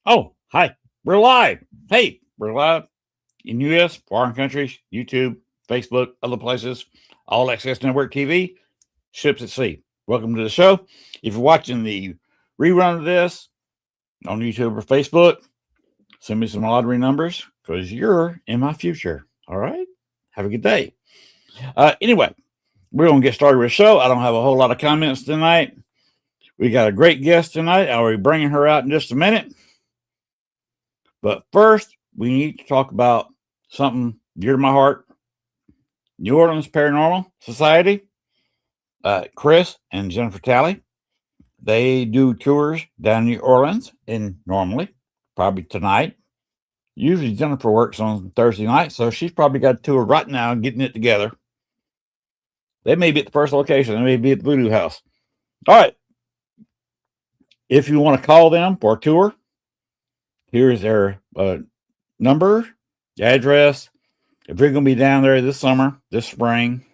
Oh, hi. We're live. Hey, we're live in US, foreign countries, YouTube, Facebook, other places, All Access Network TV, ships at sea. Welcome to the show. If you're watching the rerun of this on YouTube or Facebook, send me some lottery numbers because you're in my future. All right. Have a good day. Anyway, we're going to get started with the show. I don't have a whole lot of comments tonight. We got a great guest tonight. I'll be bringing her out in just a minute. But first, we need to talk about something dear to my heart. New Orleans Paranormal Society, Chris and Jennifer Talley, they do tours down in New Orleans, and normally, probably tonight. Usually Jennifer works on Thursday night, so she's probably got a tour right now getting it together. They may be at the first location. They may be at the Voodoo House. All right. If you want to call them for a tour, here's their number, address. If you're going to be down there this summer, this spring,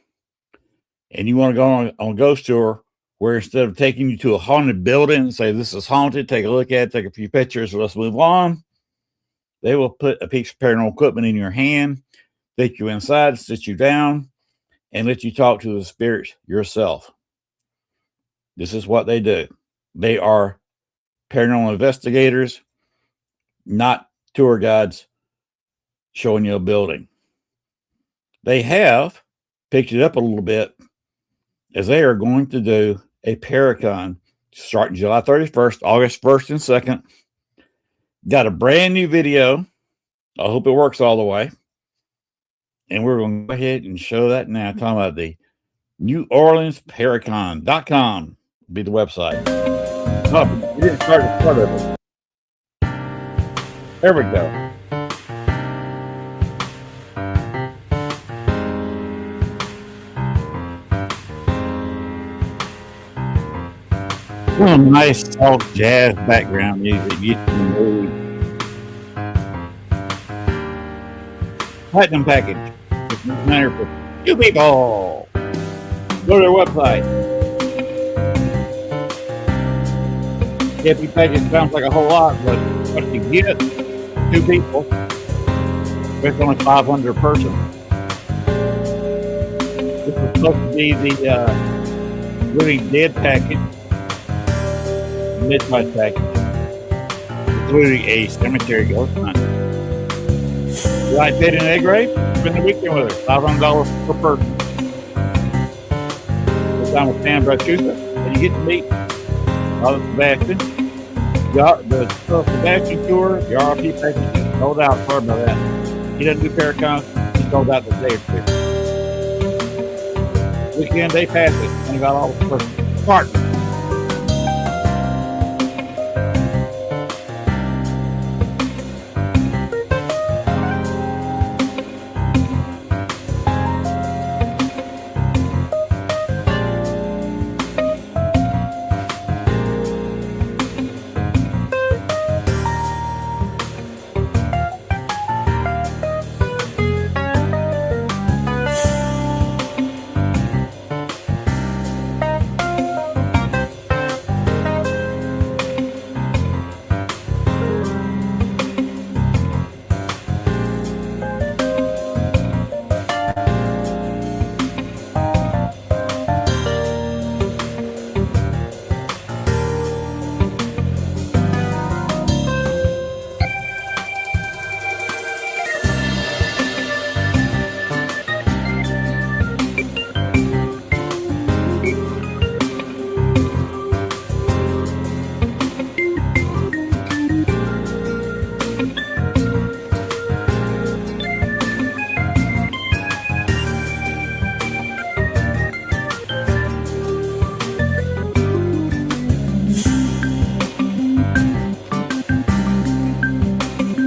and you want to go on a ghost tour where instead of taking you to a haunted building and say, this is haunted, take a look at it, take a few pictures, let's move on, they will put a piece of paranormal equipment in your hand, take you inside, sit you down, and let you talk to the spirits yourself. This is what they do. They are paranormal investigators, not tour guides showing you a building. They have picked it up a little bit as they are going to do a Paracon starting July 31st, August 1st and 2nd. Got a brand new video. I hope it works all the way. And we're going to go ahead and show that now. Talking about the New Orleans Paracon.com be the website. Oh, we didn't start the part of it. There we go. Oh, nice soft jazz background music. Platinum package. It's matter for you people. Go to their website. Happy package sounds like a whole lot, but what you get, 2 people. It's only 500 per person. This is supposed to be the really dead package. Midnight package, including a cemetery ghost hunt. You like bed and egg rape? Spend the weekend with her. $500 per person. This time with Sam Brachusa, and you get to meet Sebastian. The Sebastian tour, the RP package is sold out. Sorry about that. He doesn't do Paracons. He sold out the day or 2. Weekend, they passed it. And got all the person. Smart.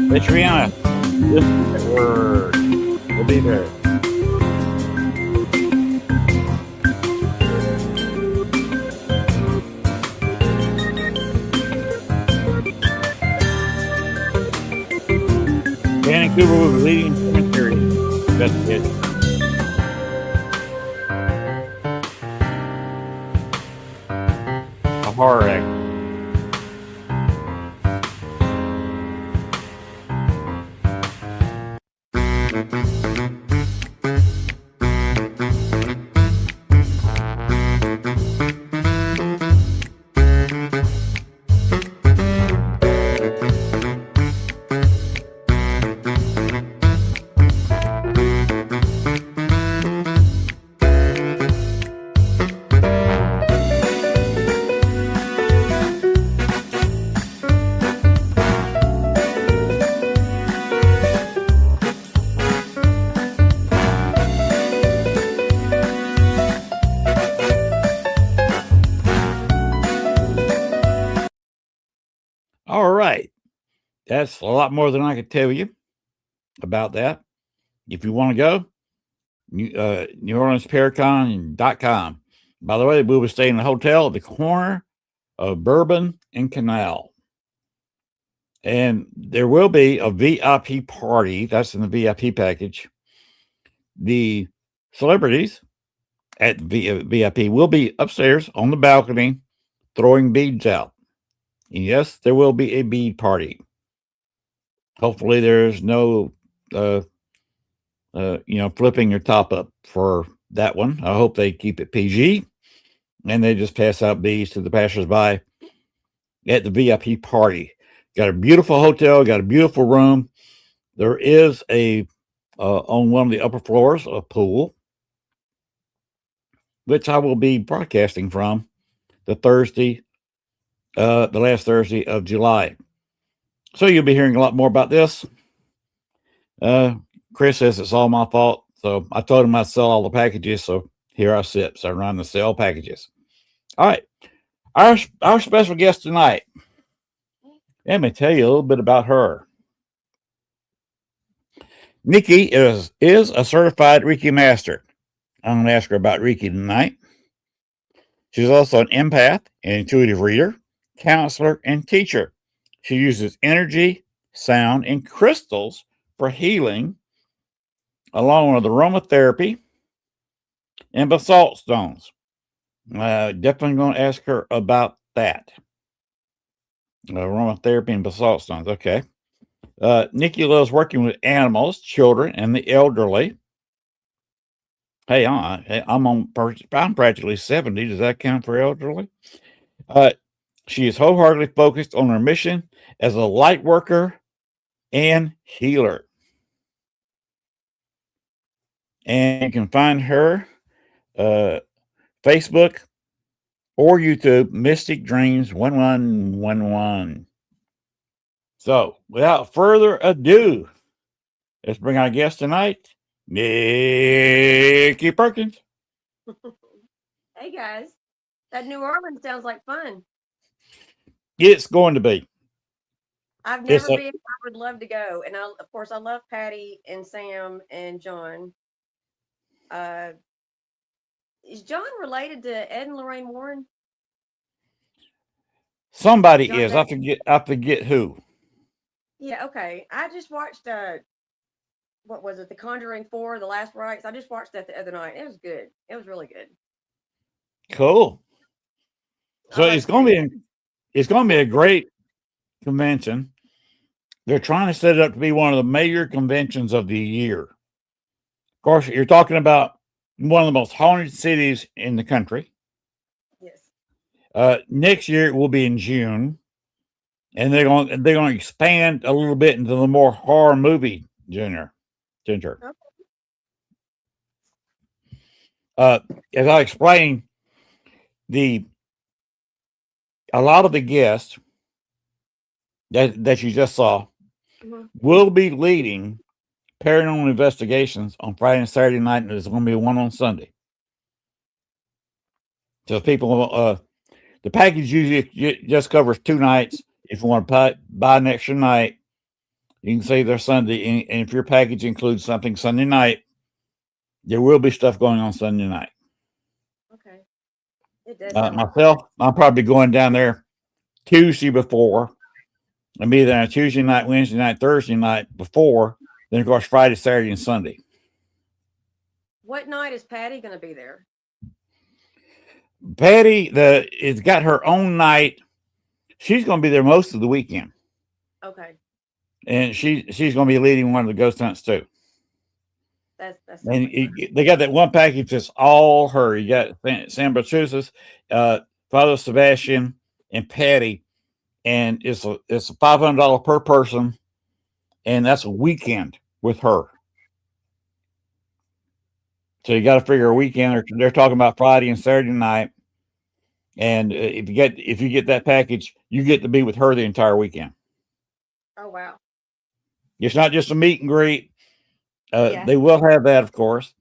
It's Rihanna. This word will be there. Vancouver was leading cemetery investigation. A horror act. That's a lot more than I could tell you about that. If you want to go, NewOrleansParacon.com. By the way, we will stay in the hotel at the corner of Bourbon and Canal. And there will be a VIP party. That's in the VIP package. The celebrities at the VIP will be upstairs on the balcony throwing beads out. And yes, there will be a bead party. Hopefully, there's no, flipping your top up for that one. I hope they keep it PG and they just pass out beads to the passersby at the VIP party. Got a beautiful hotel, got a beautiful room. There is on one of the upper floors, a pool, which I will be broadcasting from the last Thursday of July. So you'll be hearing a lot more about this. Chris says it's all my fault. So I told him I'd sell all the packages. So here I sit. So I'm running to sell packages. All right. Our special guest tonight. Let me tell you a little bit about her. Nikki is a certified Reiki master. I'm going to ask her about Reiki tonight. She's also an empath, an intuitive reader, counselor, and teacher. She uses energy, sound, and crystals for healing, along with aromatherapy and basalt stones. Definitely going to ask her about that. Aromatherapy and basalt stones. Okay. Nikki loves working with animals, children, and the elderly. Hey, I'm practically 70. Does that count for elderly? She is wholeheartedly focused on her mission as a light worker and healer. And you can find her Facebook or YouTube, Mystic Dreams 1111. So, without further ado, let's bring our guest tonight, Nikki Perkins. Hey guys, that New Orleans sounds like fun. It's going to be. I've never been. I would love to go, and of course, I love Patty and Sam and John. Is John related to Ed and Lorraine Warren? Somebody John is. I forget who. Yeah. Okay. I just watched. What was it? The Conjuring 4, The Last Rites. I just watched that the other night. It was good. It was really good. Cool. So it's going to be a great convention. They're trying to set it up to be one of the major conventions of the year. Of course, you're talking about one of the most haunted cities in the country. Yes. Next year it will be in June, and they're going to expand a little bit into the more horror movie genre. Okay. As I explained, a lot of the guests that you just saw will be leading paranormal investigations on Friday and Saturday night, and there's going to be one on Sunday. So people, the package usually just covers 2 nights. If you want to buy an extra night, you can save their Sunday. And if your package includes something Sunday night, there will be stuff going on Sunday night. Okay. It does. Myself, I'm probably going down there Tuesday before. I'll be there on Tuesday night, Wednesday night, Thursday night before. Then, of course, Friday, Saturday, and Sunday. What night is Patty going to be there? Patty has got her own night. She's going to be there most of the weekend. Okay. And she's going to be leading one of the ghost hunts too. That's and they got that one package that's all her. You got Sam Bertuzes, Father Sebastian, and Patty, and it's a $500 per person, and that's a weekend with her. So you got to figure a weekend. They're talking about Friday and Saturday night, and if you get that package, you get to be with her the entire weekend. Oh wow! It's not just a meet and greet. They will have that, of course.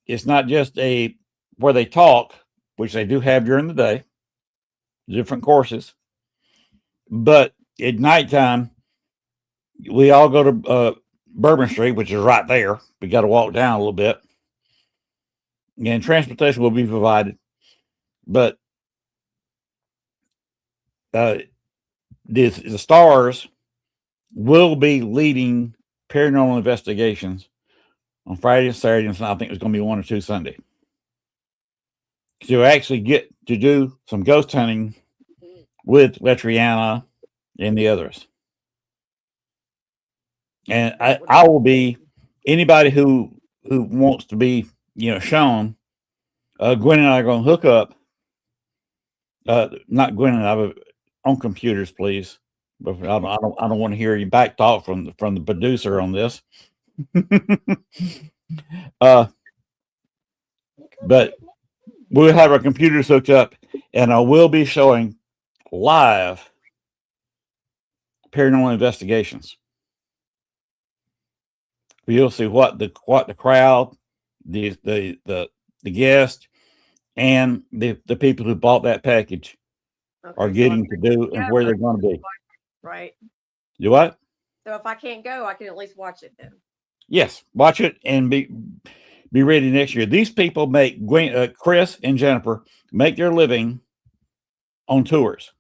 It's not just where they talk, which they do have during the day, different courses. But at nighttime, we all go to Bourbon Street, which is right there. We got to walk down a little bit, and transportation will be provided. But the stars will be leading paranormal investigations on Friday and Saturday, and I think it's going to be 1 or 2 Sunday. So you actually get to do some ghost hunting with Letriana and the others. And I will be anybody who wants to be, shown. Gwen and I are going to hook up. Not Gwen and I, but on computers, please. But I don't want to hear you back talk from the producer on this. But we'll have our computers hooked up, and I will be showing live paranormal investigations. You'll see what the crowd, the guest, and the people who bought that package are getting to do and where they're going to be. Right. You what? So if I can't go, I can at least watch it then. Yes, watch it and be ready next year. These people make Chris and Jennifer make their living on tours,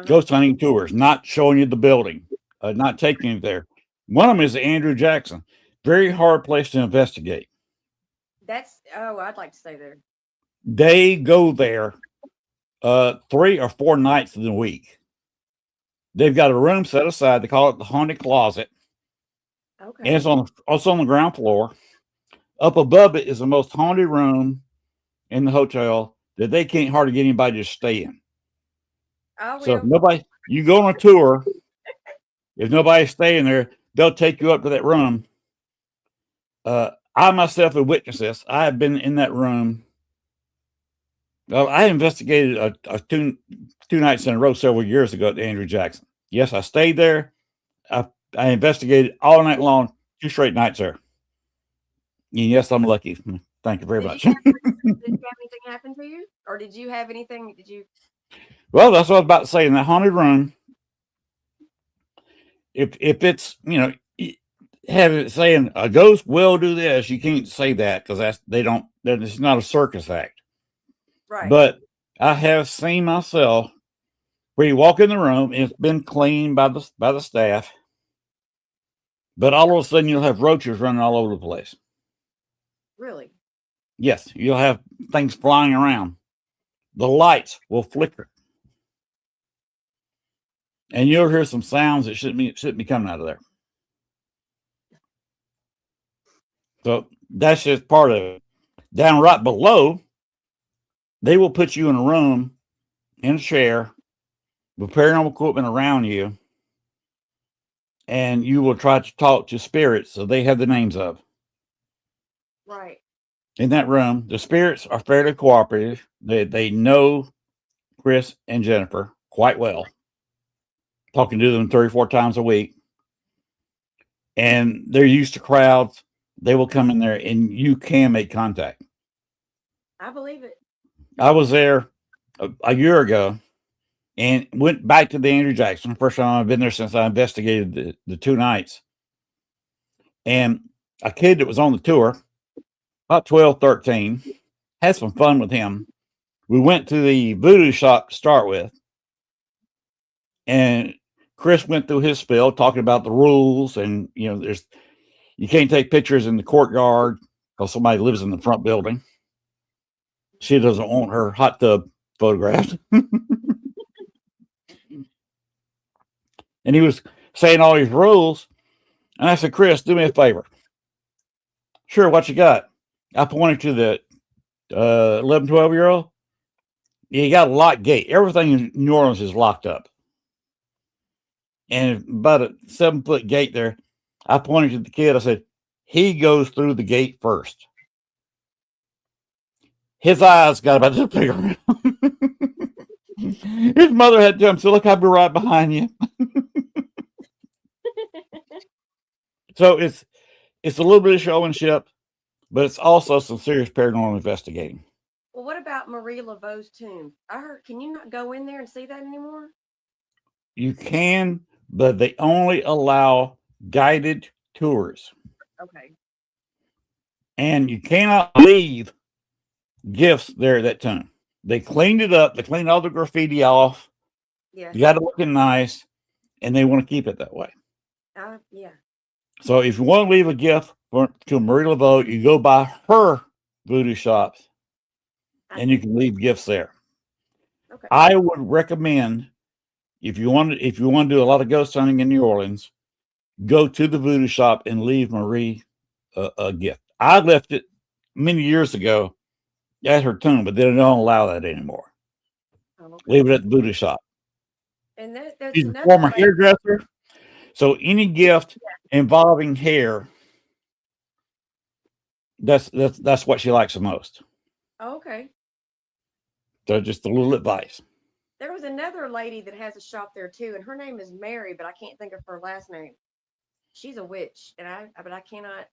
ghost hunting tours, not showing you the building, not taking you there. One of them is Andrew Jackson. Very hard place to investigate. I'd like to stay there. They go there 3 or 4 nights in the week. They've got a room set aside. They call it the Haunted Closet. Okay. And it's on the ground floor. Up above it is the most haunted room in the hotel that they can't hardly get anybody to stay in. So if you go on a tour, if nobody's staying there, they'll take you up to that room. I myself have witnessed this. I have been in that room. Well, I investigated two nights in a row several years ago at Andrew Jackson. Yes, I stayed there. I investigated all night long, 2 straight nights there. And yes, I'm lucky. Thank you very much. Did you have anything happen to you? Or did you have anything? Well, that's what I was about to say. In that haunted room, if it's, have it saying a ghost will do this, you can't say that because it's not a circus act. Right. But I have seen myself where you walk in the room, and it's been cleaned by the staff, but all of a sudden you'll have roaches running all over the place. Really? Yes, you'll have things flying around. The lights will flicker, and you'll hear some sounds that shouldn't be coming out of there. So that's just part of it. Down right below, they will put you in a room, in a chair, with paranormal equipment around you, and you will try to talk to spirits that they have the names of. Right. In that room, the spirits are fairly cooperative. They know Chris and Jennifer quite well, talking to them 34 times a week, and they're used to crowds. They will come in there, and you can make contact. I believe it. I was there a year ago and went back to the Andrew Jackson. First time I've been there since I investigated the 2 nights. And a kid that was on the tour, about 12, 13, had some fun with him. We went to the voodoo shop to start with. And Chris went through his spiel talking about the rules. And, you can't take pictures in the courtyard because somebody lives in the front building. She doesn't want her hot tub photographed. And he was saying all these rules. And I said, Chris, do me a favor. Sure, what you got? I pointed to the 11, 12-year-old. You got a locked gate. Everything in New Orleans is locked up. And about a 7-foot gate there, I pointed to the kid. I said, he goes through the gate first. His eyes got about this big around. His mother had to tell him, so look, I'll be right behind you. So it's a little bit of showmanship, but it's also some serious paranormal investigating. Well, what about Marie Laveau's tomb? I heard, can you not go in there and see that anymore? You can, but they only allow guided tours. Okay. And you cannot leave gifts there at that time. They cleaned it up. They cleaned all the graffiti off. Yeah. You got it looking nice, and they want to keep it that way. Yeah. So if you want to leave a gift to Marie Laveau, you go by her voodoo shops, and you can leave gifts there. Okay. I would recommend if you want to do a lot of ghost hunting in New Orleans, go to the voodoo shop and leave Marie a gift. I left it many years ago at her tomb, but they don't allow that anymore. Okay. Leave it at the voodoo shop. And that's She's a another former lady. hairdresser, so any gift involving hair, that's what she likes the most. Okay. So just a little advice. There was another lady that has a shop there too, and her name is Mary, but I can't think of her last name. She's a witch, but I cannot.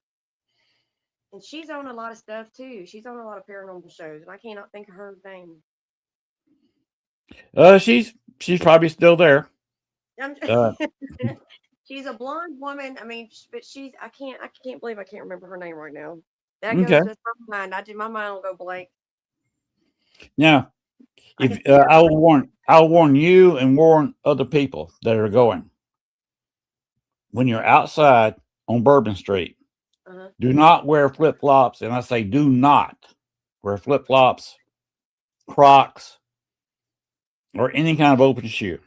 And she's on a lot of stuff too. She's on a lot of paranormal shows, and I cannot think of her name. She's probably still there. She's a blonde woman. I mean, but I can't believe I can't remember her name right now. That Okay. goes just my mind. My mind will go blank. Now, if I'll warn you and warn other people that are going. When you're outside on Bourbon Street, do not wear flip flops, and I say do not wear flip flops, Crocs, or any kind of open shoe.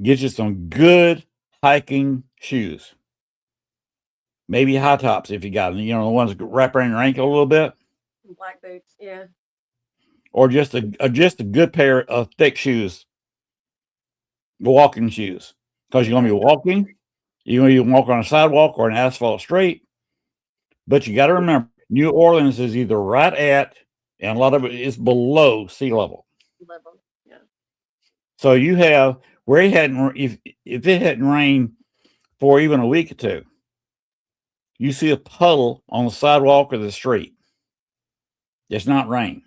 Get you some good hiking shoes. Maybe high tops if you got them. You know, the ones that wrap around your ankle a little bit. Black boots, yeah. Or just a good pair of thick shoes, walking shoes, because you're going to be walking. You're going to walk on a sidewalk or an asphalt street. But you got to remember, New Orleans is either right at, and a lot of it is below sea level. Yeah. So you have where it hadn't, if it hadn't rained for even a week or two, you see a puddle on the sidewalk or the street. It's not rain.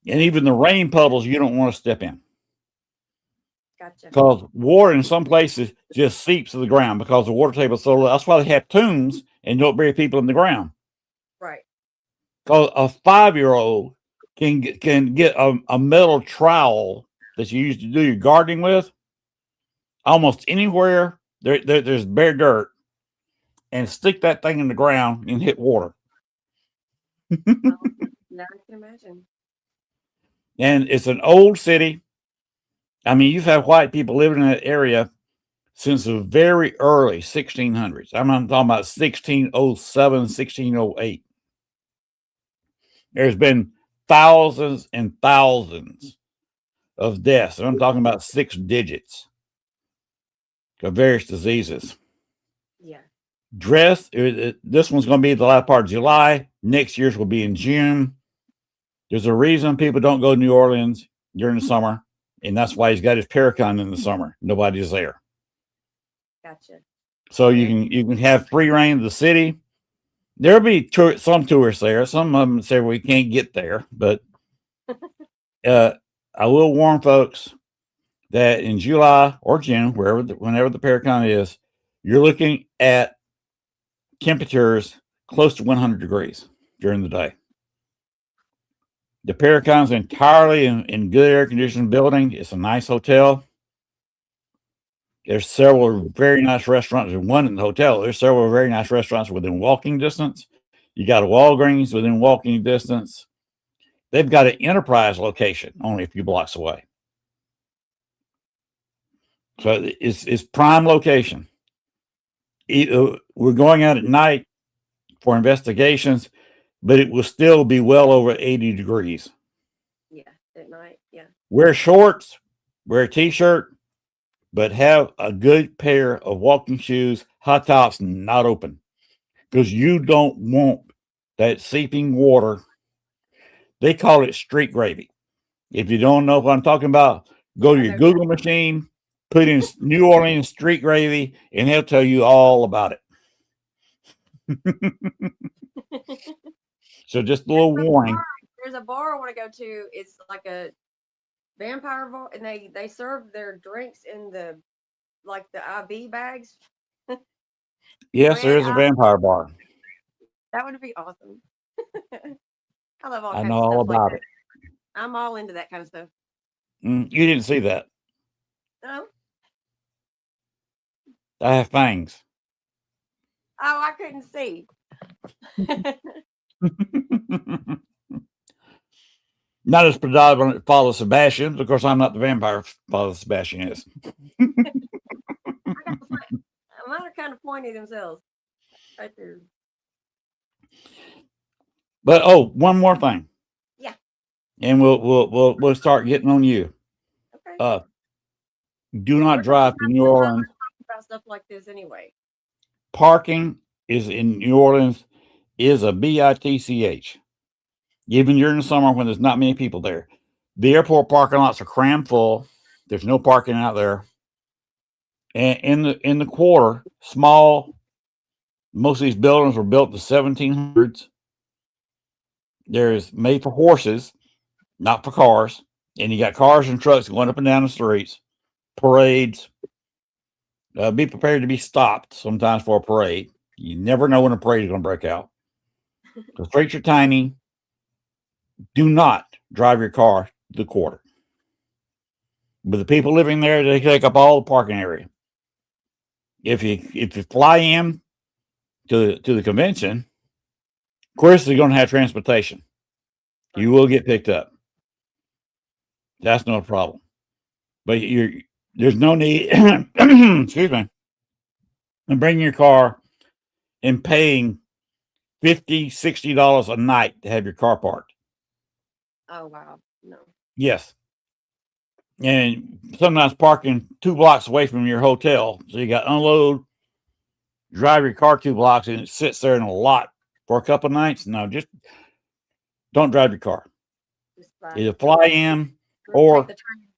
And even the rain puddles you don't want to step in. Gotcha. Because water in some places just seeps to the ground because the water table is so low. That's why they have tombs and don't bury people in the ground. Right. Because a 5-year-old can get a metal trowel that you use to do your gardening with almost anywhere there's bare dirt and stick that thing in the ground and hit water. Now I can imagine. And it's an old city. I mean, you've had white people living in that area since the very early 1600s. I'm talking about 1607, 1608. There's been thousands and thousands of deaths. And I'm talking about 6 digits of various diseases. Yeah. This one's going to be the last part of July. Next year's will be in June. There's a reason people don't go to New Orleans during the summer, and that's why he's got his Paracon in the summer. Nobody's there. Gotcha. So you can have free reign of the city. There'll be some tourists there. Some of them say we can't get there, but I will warn folks that in July or June, whenever the Paracon is, you're looking at temperatures close to 100 degrees during the day. The Paracon's entirely in good air conditioned building. It's a nice hotel. There's several very nice restaurants. There's one in the hotel. There's several very nice restaurants within walking distance. You got a Walgreens within walking distance. They've got an Enterprise location only a few blocks away. So it's prime location. We're going out at night for investigations, but it will still be well over 80 degrees. Yeah, at night. Yeah. Wear shorts, wear a t-shirt, but have a good pair of walking shoes, high tops not open, because you don't want that seeping water. They call it street gravy. If you don't know what I'm talking about, go to your Google machine, put in New Orleans street gravy, and he'll tell you all about it. So just a little warning. There's a bar I want to go to. It's like Vampire bar, and they serve their drinks in the like the IV bags. Yes, there Red is a eye. vampire bar. That would be awesome. I love all I know kinds of all stuff like about that. it. I'm all into that kind of stuff. You didn't see that. Oh, I have fangs. oh, I couldn't see. Not as predominant as Father Sebastian. Of course, I'm not the vampire Father Sebastian is. I got the mine are kind of pointy themselves right there. But oh, one more thing, Yeah. and we'll start getting on you. Okay. Uh, do not We're talking drive to New Orleans. about stuff like this anyway. Parking is in New Orleans is a bitch. Even during the summer when there's not many people there, the airport parking lots are crammed full. There's no parking out there. And in the quarter, small. Most of these buildings were built in the 1700s. There's made for horses, not for cars. And you got cars and trucks going up and down the streets, parades. Be prepared to be stopped sometimes for a parade. You never know when a parade is going to break out. The streets are tiny. Do not drive your car to the quarter. But the people living there, they take up all the parking area. If you fly in to the convention, Chris is going to have transportation. You will get picked up. That's no problem. But there's no need, excuse me, in bringing your car and paying $50, $60 a night to have your car parked. Oh wow, no. Yes. And sometimes parking 2 blocks away from your hotel. So you got unload, drive your car 2 blocks, and it sits there in a lot for a couple nights. No, just don't drive your car. Either fly in or take the train.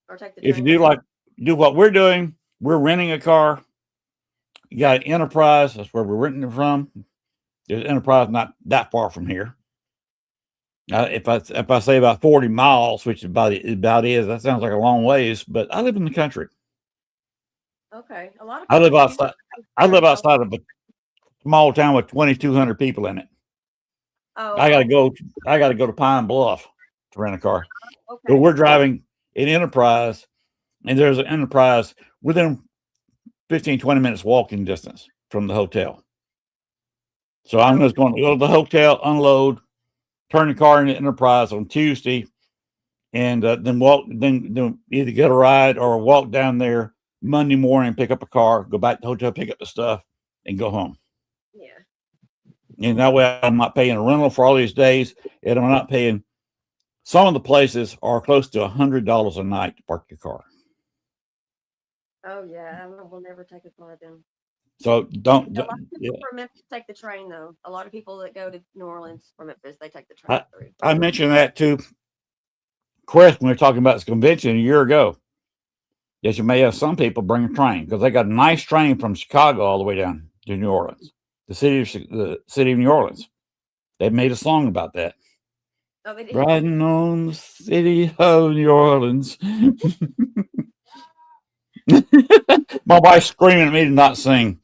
Or take the if you train. do what we're doing, we're renting a car. You got an Enterprise. That's where we're renting it from. There's Enterprise not that far from here. If I say about 40 miles, which about is, that sounds like a long ways. But I live in the country. Okay, a lot of I people live do. outside. I live outside of a small town with 2,200 people in it. Oh, I okay. gotta go to Pine Bluff to rent a car. But Okay. we're driving an Enterprise, and there's an Enterprise within 15, 20 minutes walking distance from the hotel. So I'm just going to go to the hotel, unload, turn the car into Enterprise on Tuesday, and then either get a ride or walk down there Monday morning, pick up a car, go back to the hotel, pick up the stuff, and go home. Yeah. And that way I'm not paying a rental for all these days, and I'm not paying. Some of the places are close to $100 a night to park your car. Oh yeah, I will never take a car then. So don't. A lot of Yeah. people from Memphis take the train though. A lot of people that go to New Orleans from Memphis, they take the train through. I mentioned that to Chris when we were talking about this convention a year ago. Yes, you may have some people bring a train because they got a nice train from Chicago all the way down to New Orleans, the city of New Orleans. They made a song about that. Oh, they did. Riding on the city of New Orleans. My wife's screaming at me to not sing.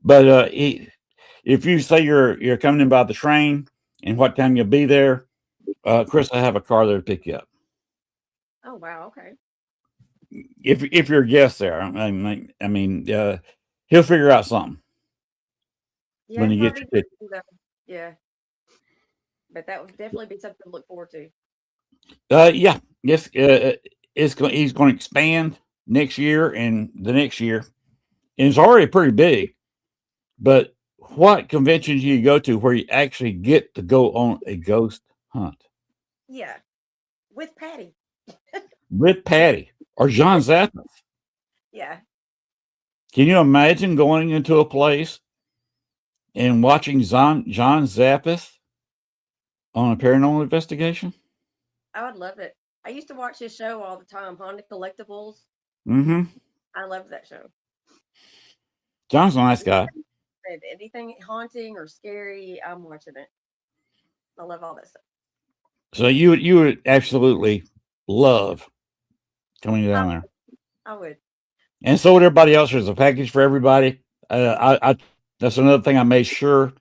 But if you say you're coming in by the train and what time you'll be there, Chris, I have a car there to pick you up. Oh wow, okay. If you're a guest there, I mean, he'll figure out something Yeah, when it you get probably your ticket. do, though. Yeah, but that would definitely be something to look forward to. Yeah, yes, he's going to expand next year and the next year, and it's already pretty big. But what conventions do you go to where you actually get to go on a ghost hunt Yeah, with Patty. with Patty or John Zappis? Yeah. Can you imagine going into a place and watching John Zappis on a paranormal investigation? I would love it. I used to watch his show all the time, Honda Collectibles. Mm-hmm. I loved that show. John's a nice guy. Anything haunting or scary, I'm watching it. I love all that stuff. So you would absolutely love coming I, down there, I would. and so would everybody else. There's a package for everybody. I that's another thing I made sure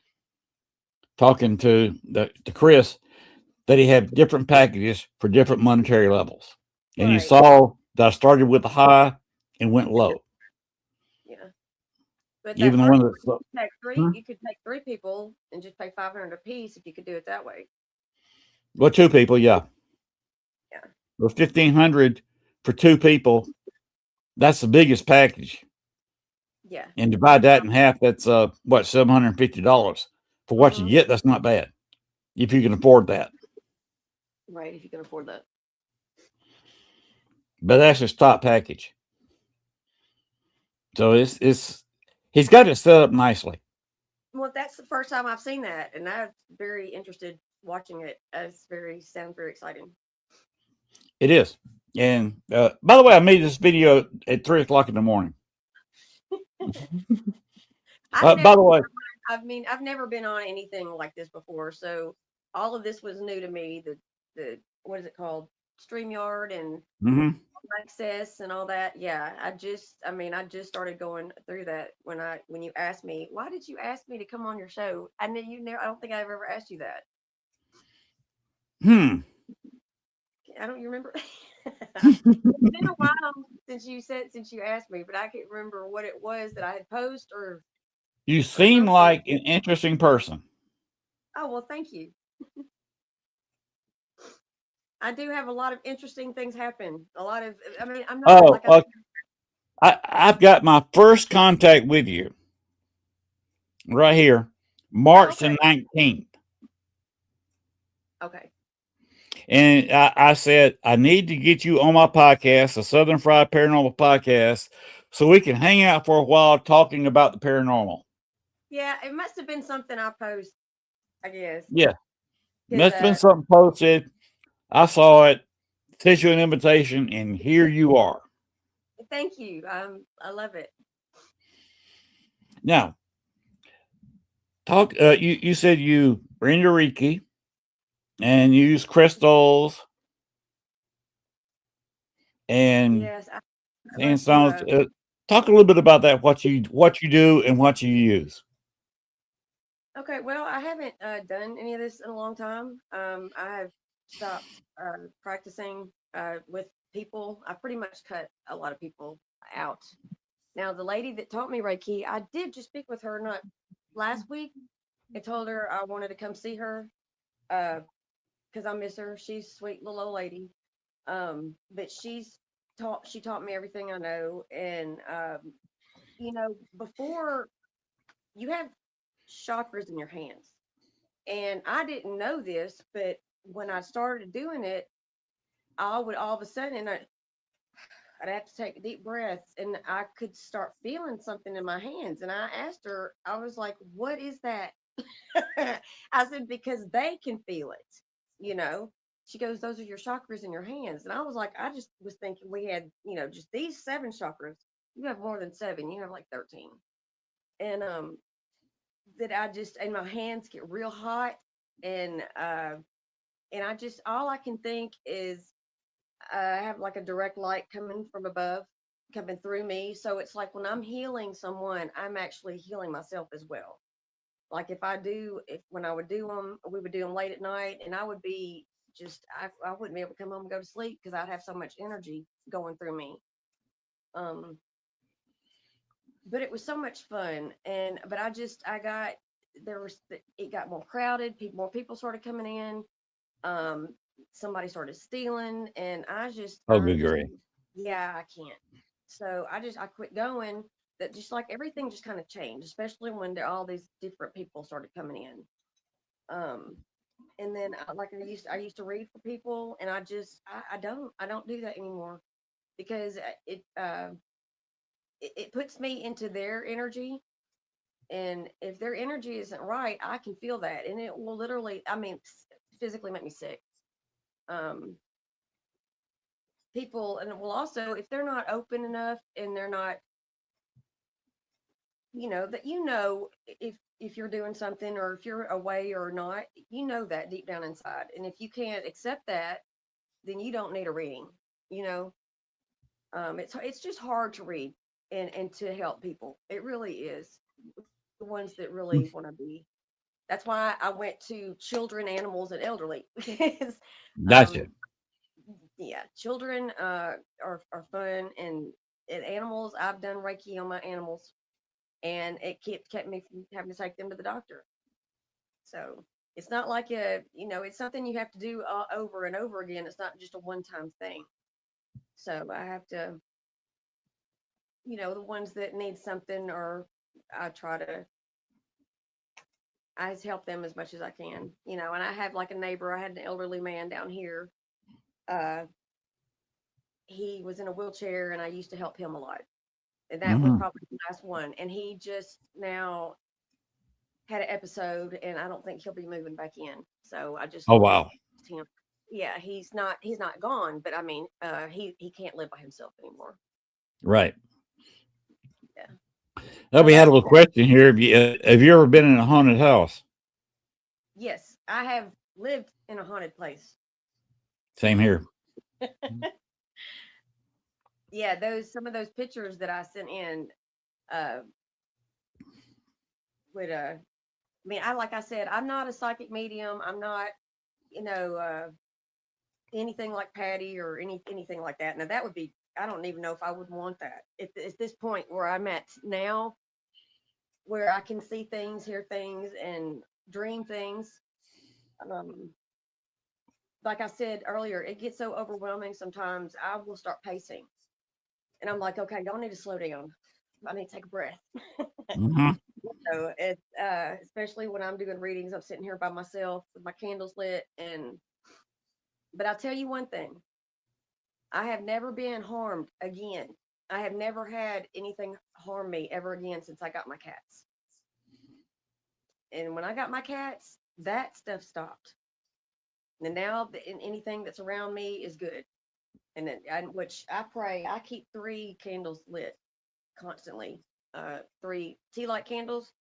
talking to Chris that he had different packages for different monetary levels, and you Right. saw that I started with the high and went low. Yeah. But that Even the first one one, that's you hmm? could take three people and just pay 500 a piece if you could do it that way. Well, two people, yeah. Yeah. Well, 1,500 for two people. That's the biggest package, Yeah. and divide that in half. That's what, $750 for what you Mm-hmm. get. That's not bad if you can afford that. Right. If you can afford that. But that's his top package. So it's he's got it set up nicely. Well, that's the first time I've seen that, and I'm very interested watching it. It's very sounds very exciting. It is. And by the way, I made this video at 3 o'clock in the morning. I've By never the way, I've never been on anything like this before, so all of this was new to me. The what is it called? StreamYard and mhm, access and all that. Yeah, I just started going through that when you asked me, why did you ask me to come on your show? I know you never. I don't think I've ever asked you that. hmm. I don't you remember. It's been a while since you asked me, but I can't remember what it was that I had posted You or seem something. like an interesting person. Oh well, thank you. I do have a lot of interesting things happen. A lot of, I mean, I'm not Oh, like I said, I've got my first contact with you right here, oh, March okay, the 19th. okay, And I said, I need to get you on my podcast, the Southern Fried Paranormal Podcast, so we can hang out for a while talking about the paranormal. yeah, it must have been something I post, I guess, Yeah, because must have been something posted. I saw it, sent you an invitation, and here you are. thank you. I love it. Now, talk. You said you were into Reiki and you use crystals and Yes, I love to. sandstones. Talk a little bit about that. What you do and what you use. Okay, well, I haven't done any of this in a long time. I have stopped practicing with people. I pretty much cut a lot of people out. Now, the lady that taught me Reiki, I did just speak with her not last week. I told her I wanted to come see her because I miss her. She's a sweet little old lady. But she taught me everything I know. And before you have chakras in your hands, and I didn't know this, but when I started doing it, I would all of a sudden, I'd have to take deep breaths, and I could start feeling something in my hands. And I asked her, I was like, "What is that?" I said, because they can feel it, you know. She goes, those are your chakras in your hands. And I was like, I just was thinking we had, just these seven chakras. You have more than seven, you have like 13. And that I just and my hands get real hot and I just all I can think is I have like a direct light coming from above, coming through me. So it's like when I'm healing someone, I'm actually healing myself as well. Like if when I would do them, we would do them late at night, and I would be I wouldn't be able to come home and go to sleep because I'd have so much energy going through me. Um, but it was so much fun, and but I got there was it got more crowded. More people started coming in. Um, Somebody started stealing, and Oh, I'm good just grief. yeah, I can't. So I quit going. That just like everything just kind of changed, especially when all these different people started coming in. Um, and then like I used to read for people, and I don't do that anymore because it puts me into their energy, and if their energy isn't right, I can feel that, and it will literally, I mean, physically make me sick. Um, People, and it will also, if they're not open enough and they're not that if you're doing something or if you're away or not, that deep down inside. And if you can't accept that, then you don't need a reading. You know, it's just hard to read and to help people. It really is. The ones that really want to be. That's why I went to children, animals, and elderly because, Gotcha. um, yeah, children are fun, and animals. I've done Reiki on my animals, and it kept me from having to take them to the doctor. So it's not like it's something you have to do over and over again. It's not just a one-time thing. So I have to, the ones that need something, or I try to, I help them as much as I can, and I have like a neighbor. I had an elderly man down here. Uh, he was in a wheelchair, and I used to help him a lot. And that was Hmm. probably the last one. And he just now had an episode, and I don't think he'll be moving back in. So I just Oh wow. lost him. Yeah, he's not gone, but I mean, he can't live by himself anymore. Right. Yeah. Now So we had a that's little question here. Have you ever been in a haunted house? yes, I have lived in a haunted place. Same here. Yeah, those some of those pictures that I sent in uh would I mean, I like I said, I'm not a psychic medium. I'm not, you know, uh anything like Patty or anything like that. Now that would be, I don't even know if I would want that. At this point where I'm at now, where I can see things, hear things, and dream things. Um, like I said earlier, it gets so overwhelming sometimes. I will start pacing, and I'm like, okay, y'all need to slow down. I need to take a breath. Hmm. So it's especially when I'm doing readings, I'm sitting here by myself with my candles lit, and but I'll tell you one thing: I have never been harmed again. I have never had anything harm me ever again since I got my cats. And when I got my cats, that stuff stopped. And now anything that's around me is good. And then, which I pray, I keep three candles lit constantly. Three tea light candles.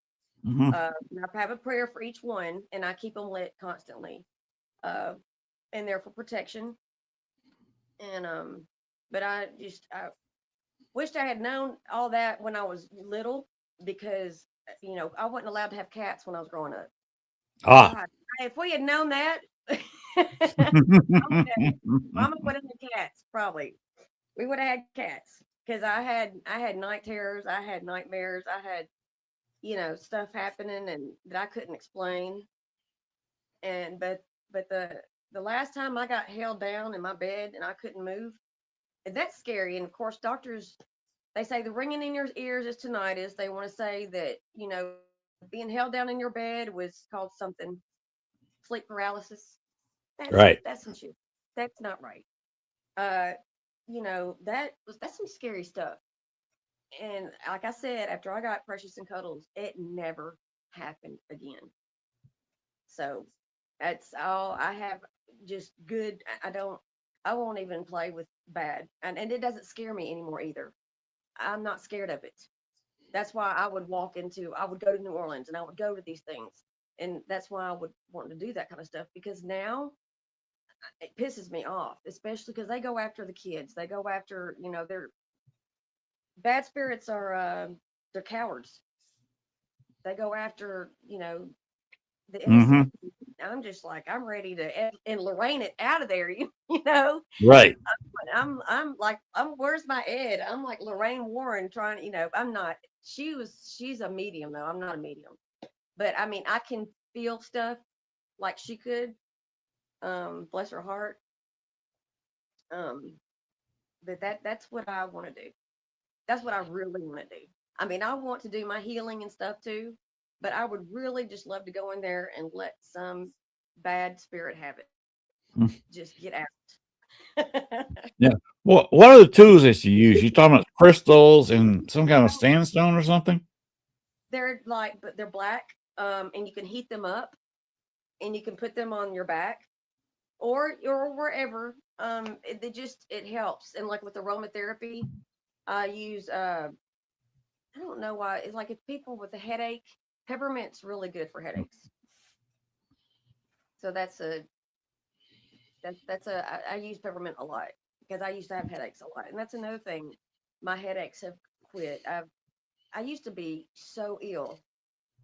Hmm. And I have a prayer for each one, and I keep them lit constantly. Uh, and they're for protection. And but I wished I had known all that when I was little because I wasn't allowed to have cats when I was growing up. Ah. God, if we had known that, Mama would have had cats probably. We would have had cats because I had night terrors, I had nightmares, I had stuff happening and that I couldn't explain. And but the last time I got held down in my bed and I couldn't move, and that's scary. And of course, doctors, they say the ringing in your ears is tinnitus. They want to say that being held down in your bed was called something, sleep paralysis. Right. That's some shit. That's not right. Uh, that's some scary stuff. And like I said, after I got Precious and Cuddles, it never happened again. So that's all I have. Just good. I don't. I won't even play with bad, and it doesn't scare me anymore either. I'm not scared of it. That's why I would go to New Orleans and I would go to these things. And that's why I would want to do that kind of stuff because now it pisses me off, especially because they go after the kids. They go after, they're bad spirits are, they're cowards. They go after, the innocent. Hmm. I'm just like, I'm ready to and Lorraine it out of there. You know, Right. I'm like, where's my Ed? I'm like Lorraine Warren trying, I'm not, she's a medium though. I'm not a medium, but I mean, I can feel stuff like she could, bless her heart. Um, but that's what I want to do. That's what I really want to do. I mean, I want to do my healing and stuff too, but I would really just love to go in there and let some bad spirit have it. Just get out. Yeah. What are the tools that you use? You talking about crystals and some kind of sandstone or something? They're like, but they're black, and you can heat them up, and you can put them on your back or wherever. It helps. And like with aromatherapy, I use I don't know why. It's like if people with a headache, peppermint's really good for headaches. So I use peppermint a lot because I used to have headaches a lot, and that's another thing. My headaches have quit. I used to be so ill,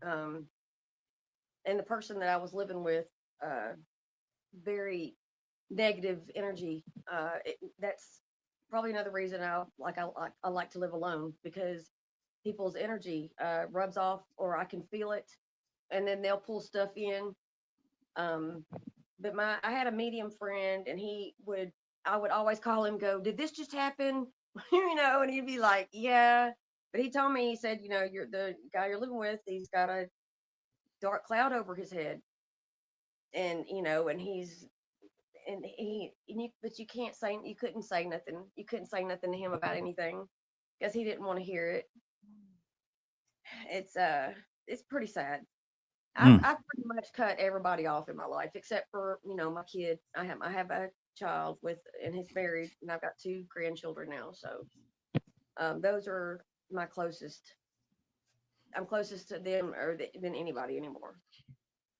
um, and the person that I was living with, uh, very negative energy. That's probably another reason I like to live alone because people's energy rubs off, or I can feel it, and then they'll pull stuff in. Um, but I had a medium friend, and I would always call him, go, did this just happen? And he'd be like, yeah. But he told me, he said, you're the guy you're living with, he's got a dark cloud over his head, and and he's and he and you but you couldn't say nothing. You couldn't say nothing to him about anything because he didn't want to hear it. It's pretty sad. Mm. I've pretty much cut everybody off in my life except for my kid. I have a child and he's married, and I've got two grandchildren now. So those are my closest. I'm closest to them than anybody anymore.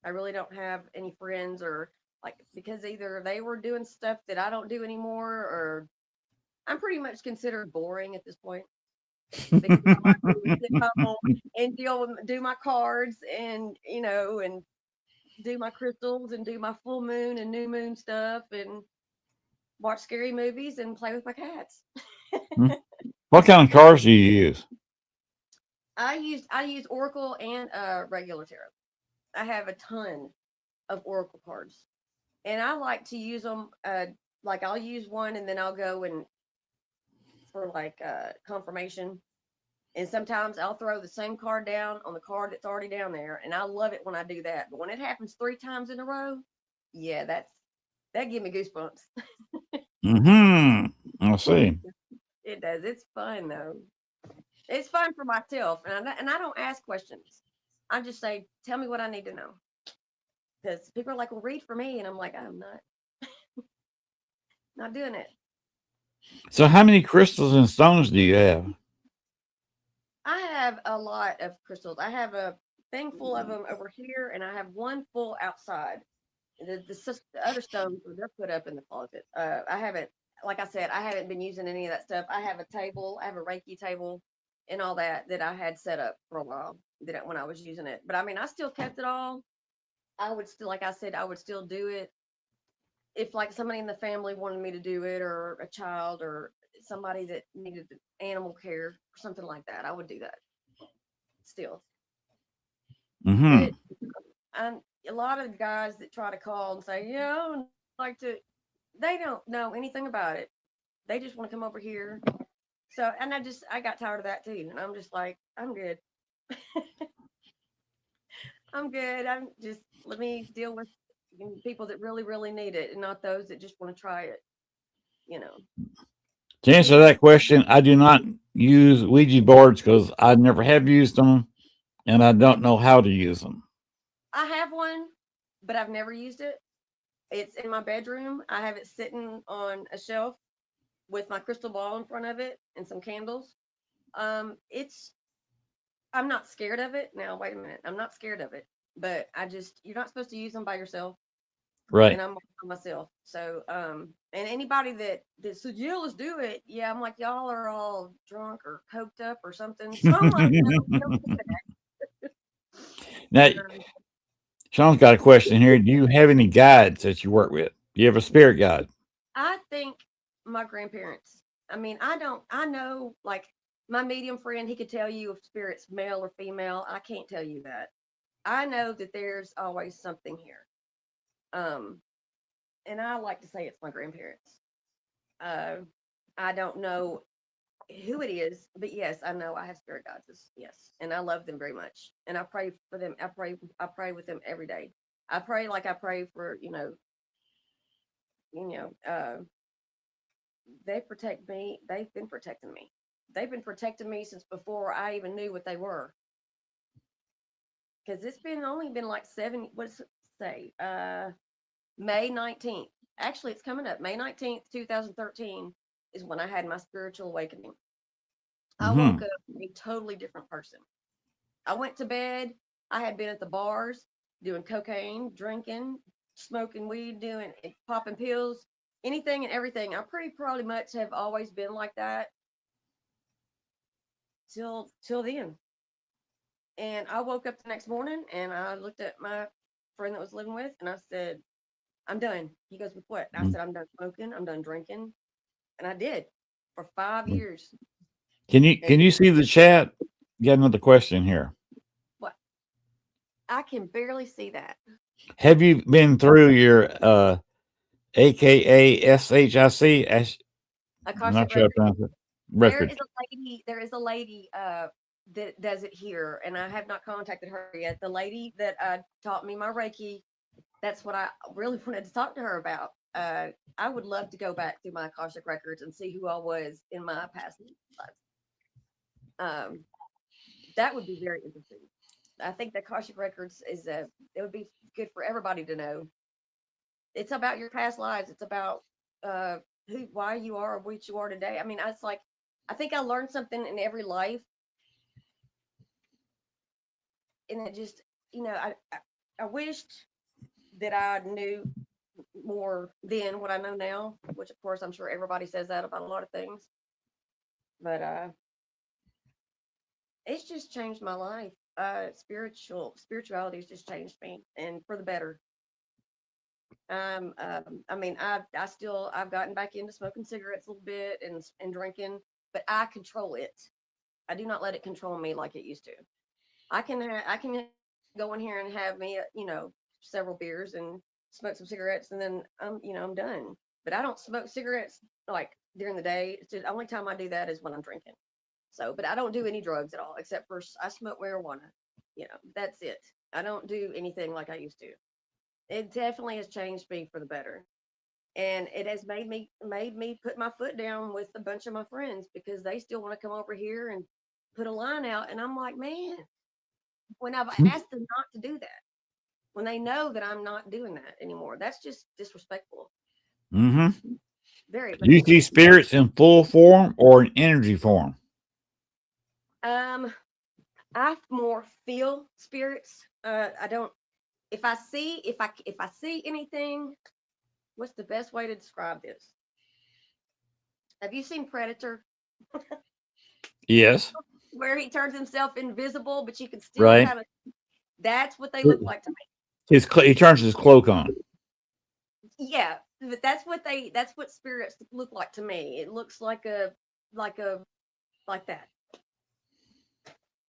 I really don't have any friends, or like, because either they were doing stuff that I don't do anymore, or I'm pretty much considered boring at this point because all I do is sit home and do my cards, and do my crystals and do my full moon and new moon stuff and watch scary movies and play with my cats. Mm. What kind of cars do you use? I use Oracle and regular tarot. I have a ton of Oracle cards, and I like to use them. Like, I'll use one, and then I'll go and for like confirmation. And sometimes I'll throw the same card down on the card that's already down there, and I love it when I do that. But when it happens 3 times in a row, yeah, that give me goosebumps. Mm-hmm. I see. It does. It's fun though. It's fun for myself, and I don't ask questions. I just say, "Tell me what I need to know." Because people are like, "Well, read for me," and I'm like, "I'm not doing it." So, how many crystals and stones do you have? I have a lot of crystals. I have a thing full of them over here, and I have one full outside. The other stones, they're put up in the closet. I haven't, like I said, I haven't been using any of that stuff. I have a table, I have a Reiki table, and all that I had set up for a while. When I was using it, but I mean, I still kept it all. I would still, like I said, I would still do it if like somebody in the family wanted me to do it, or a child, or somebody that needed animal care or something like that. I would do that still. Mm-hmm. But I'm a lot of guys that try to call and say, yeah, I would like to, they don't know anything about it. They just want to come over here. So, and I got tired of that too. And I'm just like, I'm good. I'm good. Let me deal with people that really, really need it, and not those that just want to try it, you know. To answer that question, I do not use Ouija boards because I never have used them and I don't know how to use them. I have one, but I've never used it. It's in my bedroom. I have it sitting on a shelf with my crystal ball in front of it and some candles. It's I'm not scared of it. Now, wait a minute. I'm not scared of it, but you're not supposed to use them by yourself, and Right. I'm by myself. So, and anybody that says, yeah, let's do it. Yeah, I'm like, y'all are all drunk or coked up or something. So I'm like, no, we don't do that. Now, Um, Sean's got a question here. Do you have any guides that you work with? Do you have a spirit guide? I think my grandparents. I mean, I know, like, my medium friend, he could tell you if spirit's male or female. I can't tell you that. I know that there's always something here. Um, and I like to say it's my grandparents. Uh, I don't know who it is, but yes, I know I have spirit guides. Yes, and I love them very much, and I pray for them. I pray with them every day. I pray like I pray for you know. They protect me. They've been protecting me. They've been protecting me since before I even knew what they were. Because it's been only been like what's it say? May 19th. Actually, it's coming up. May 19th, 2013 is when I had my spiritual awakening. I woke up a totally different person. I went to bed. I had been at the bars doing cocaine, drinking, smoking weed, doing popping pills, anything and everything. I pretty probably much have always been like that till then. And I woke up the next morning and I looked at my friend that was living with and I said, I'm done. He goes, with what? And I said, I'm done smoking, I'm done drinking. And I did for 5 years. Can you see the chat? Got another question here. What? I can barely see that. Have you been through your AKA SHIC? I'm not sure I pronounced it. Record. There is a lady that does it here, and I have not contacted her yet. The lady that taught me my Reiki, that's what I really wanted to talk to her about. I would love to go back through my Akashic records and see who I was in my past lives. That would be very interesting. I think the Akashic records it would be good for everybody to know. It's about your past lives. It's about why you are what you are today. I mean, it's like, I think I learned something in every life, and it just, I wished that I knew more then what I know now, which of course I'm sure everybody says that about a lot of things, but it's just changed my life. Spirituality has just changed me, and for the better. I mean, I've gotten back into smoking cigarettes a little bit and drinking, but I control it. I do not let it control me like it used to. I can go in here and have me, several beers and smoke some cigarettes, and then I'm done. But I don't smoke cigarettes like during the day. It's just, the only time I do that is when I'm drinking. So, but I don't do any drugs at all, except for I smoke marijuana. That's it. I don't do anything like I used to. It definitely has changed me for the better, and it has made me put my foot down with a bunch of my friends because they still want to come over here and put a line out, and I'm like, man, when I've asked them not to do that, when they know that I'm not doing that anymore, that's just disrespectful. Very. Do you see spirits in full form or in energy form? I more feel spirits. I don't. If I see anything, what's the best way to describe this? Have you seen Predator? Yes. Where he turns himself invisible, but you can still kind of. That's what they look like to me. He turns his cloak on. Yeah, but that's what spirits look like to me. It looks like that.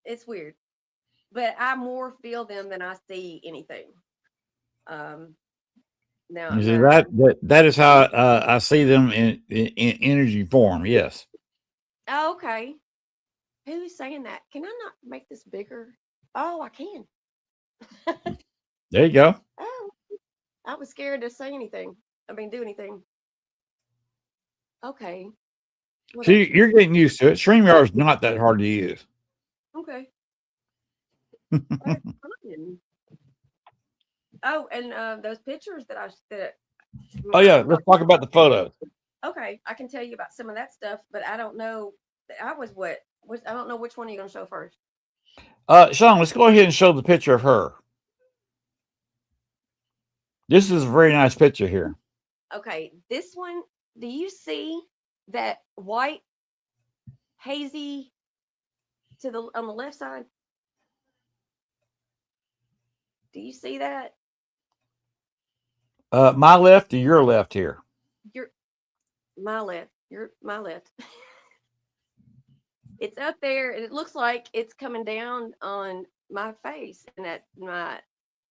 It's weird, but I more feel them than I see anything. Now that is how I see them in energy form. Yes. Oh, okay. Who's saying that? Can I not make this bigger? Oh, I can. There you go. Oh, I was scared to say anything. I mean, do anything. Okay. Well, see, you're getting used to it. StreamYard is not that hard to use. Okay. Oh, and those pictures that. Oh yeah, let's talk about the photos. Okay, I can tell you about some of that stuff, but I don't know. I don't know which one you're going to show first. Sean, let's go ahead and show the picture of her. This is a very nice picture here. Okay, this one, do you see that white hazy on the left side? Do you see that? My left or your left here? My left. My left. It's up there, and it looks like it's coming down on my face. And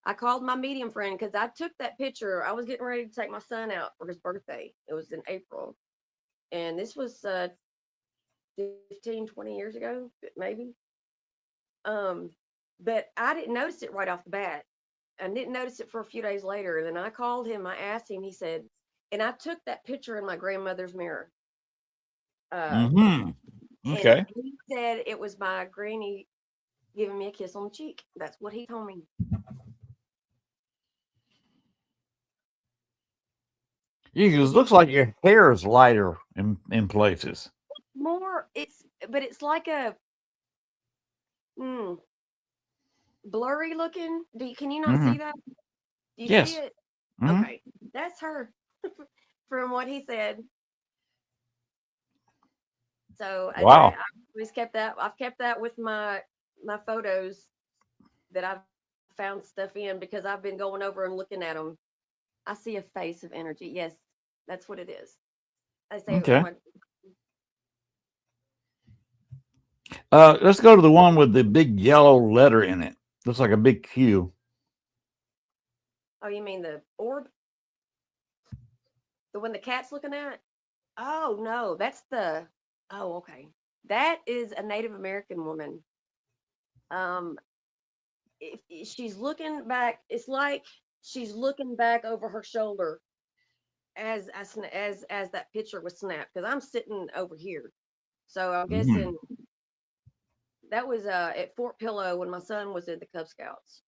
I called my medium friend because I took that picture. I was getting ready to take my son out for his birthday. It was in April, and this was 15, 20 years ago, maybe. But I didn't notice it right off the bat. I didn't notice it for a few days later. And then I called him. I asked him. He said, and I took that picture in my grandmother's mirror. Okay. And he said it was my granny giving me a kiss on the cheek. That's what he told me. Yeah, because it looks like your hair is lighter in places. more. But it's like a mm, blurry looking. Can you not Hmm. see that? Do you see Yes. it? Hmm. Okay, that's her from what he said. So Wow. I always kept that. I've kept that with my photos that I've found stuff in because I've been going over and looking at them. I see a face of energy. Yes, that's what it is. I say Okay. my. Let's go to the one with the big yellow letter in it. Looks like a big Q. Oh, you mean the orb? The one the cat's looking at? Oh no, that's the. Oh, okay. That is a Native American woman. Um, if she's looking back, it's like she's looking back over her shoulder as that picture was snapped. Because I'm sitting over here, so I'm Mm. guessing that was at Fort Pillow when my son was in the Cub Scouts.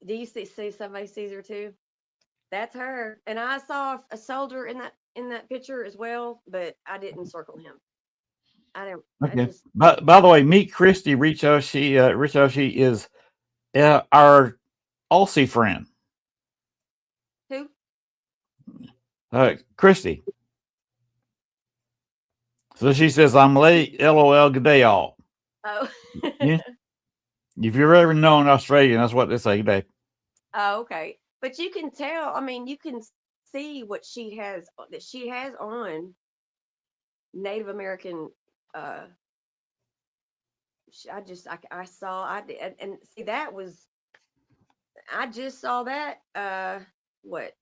Do you see somebody sees her too? That's her. And I saw a soldier in that picture as well, but I didn't circle him. I didn't. I Okay. just By the way, meet Christy Richo. She is our Aussie friend. who? Christy. So she says, I'm late. LOL. Good day, all. Oh, Yeah. If you're ever known Australian, that's what they say. Good day. oh, okay. But you can tell. I mean, you can see what she has on Native American. Uh, I saw I did and see that was I just saw that. What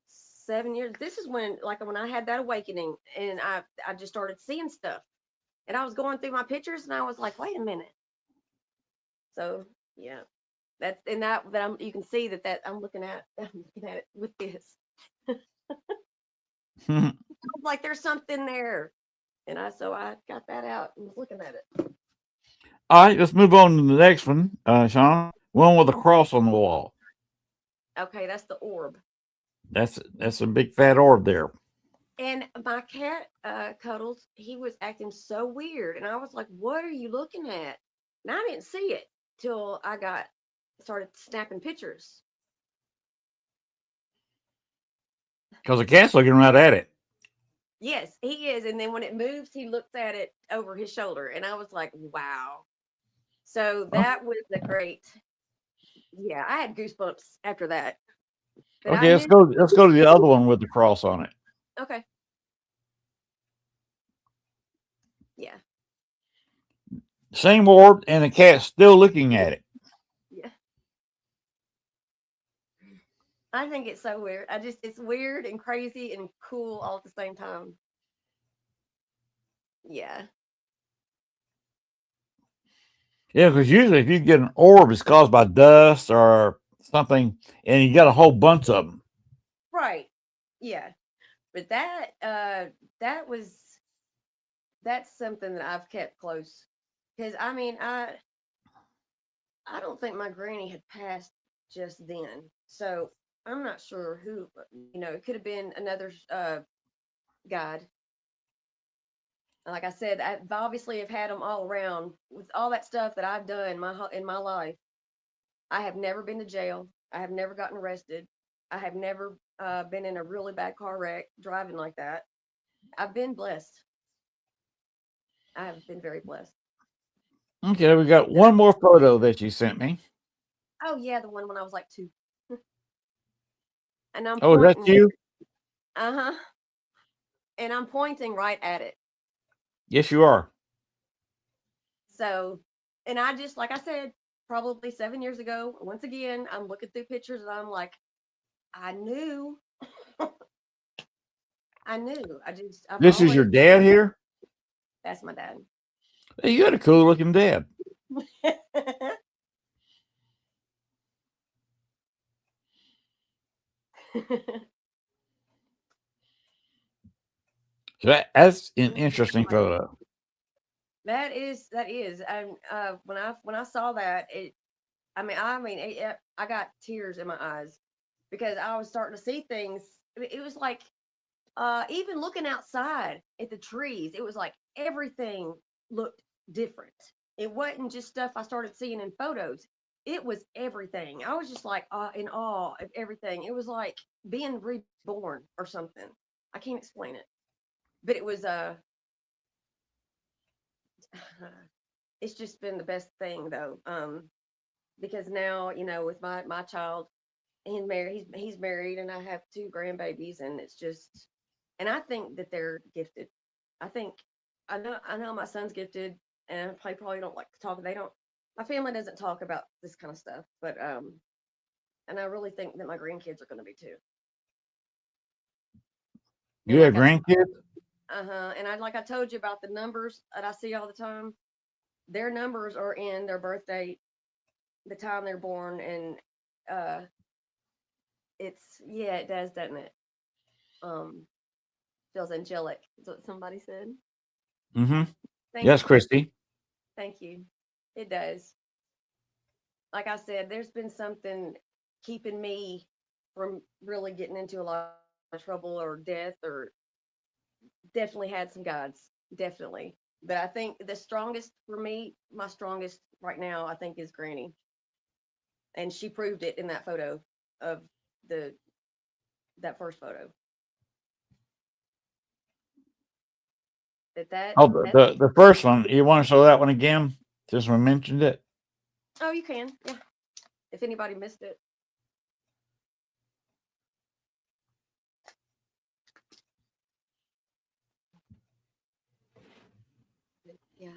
7 years? This is when I had that awakening, and I just started seeing stuff, and I was going through my pictures, and I was like, wait a minute. So yeah, that's and that I'm you can see that I'm looking at I'm looking at it with this. All Like there's something there, and I got that out and was looking at it. right, let's move on to the next one, Sean. One with a cross on the wall. Okay, that's the orb. That's a big fat orb there. And my cat, Cuddles, he was acting so weird, and I was like, "What are you looking at?" And I didn't see it till I got started snapping pictures. Because the cat's looking right at it. Yes, he is. And then when it moves, he looks at it over his shoulder, and I was like, "Wow!" So Oh, that was a great. Yeah, I had goosebumps after that. But I okay, let's knew. go. Let's go to the other one with the cross on it. Okay, yeah, Same orb, and the cat's still looking at it. yeah. I think it's so weird. It's weird and crazy and cool all at the same time. Yeah. Yeah, because usually if you get an orb, it's caused by dust or something, and you got a whole bunch of them. Right. Yeah. But that was that's something that I've kept close. Because I mean, I don't think my granny had passed just then. So I'm not sure who, it could have been another guide. Like I said, I've obviously have had them all around with all that stuff that I've done in my life. I have never been to jail. I have never gotten arrested. I have never been in a really bad car wreck driving like that. I've been blessed. I have been very blessed. Okay, we got one more photo that you sent me. Oh yeah, the one when I was like 2. And I'm Oh, is that pointing. you? Uh-huh. And I'm pointing right at it. Yes, you are. So, and I just like I said, probably 7 years ago, once again, I'm looking through pictures and I'm like, I knew. I knew. I've This is your always dad here? that's my dad. Hey, you got a cool looking dad. So that's an interesting photo. That is. And when I saw that, I got tears in my eyes because I was starting to see things. It was like Even looking outside at the trees, it was like everything looked different. It wasn't just stuff I started seeing in photos. It was everything. I was just like in awe of everything. It was like being reborn or something. I can't explain it, but it was it's just been the best thing though. Because now with my child, he's married, and I have two grandbabies, and it's just, and I think that they're gifted. I think I know my son's gifted, and I probably don't like to talk. They don't. My family doesn't talk about this kind of stuff, but and I really think that my grandkids are going to be too. You have grandkids? And I told you about the numbers that I see all the time. Their numbers are in their birth date, the time they're born, and it does, doesn't it? Feels angelic, is what somebody said. Mm-hmm. Yes, Christy. Thank you. It does. Like I said, there's been something keeping me from really getting into a lot of trouble or death, or definitely had some gods, definitely. But I think the strongest for me, my strongest right now, I think is Granny. And she proved it in that photo of the that first photo. The first one. You want to show that one again? Just we mentioned it. Oh, you can. Yeah. If anybody missed it. Yeah.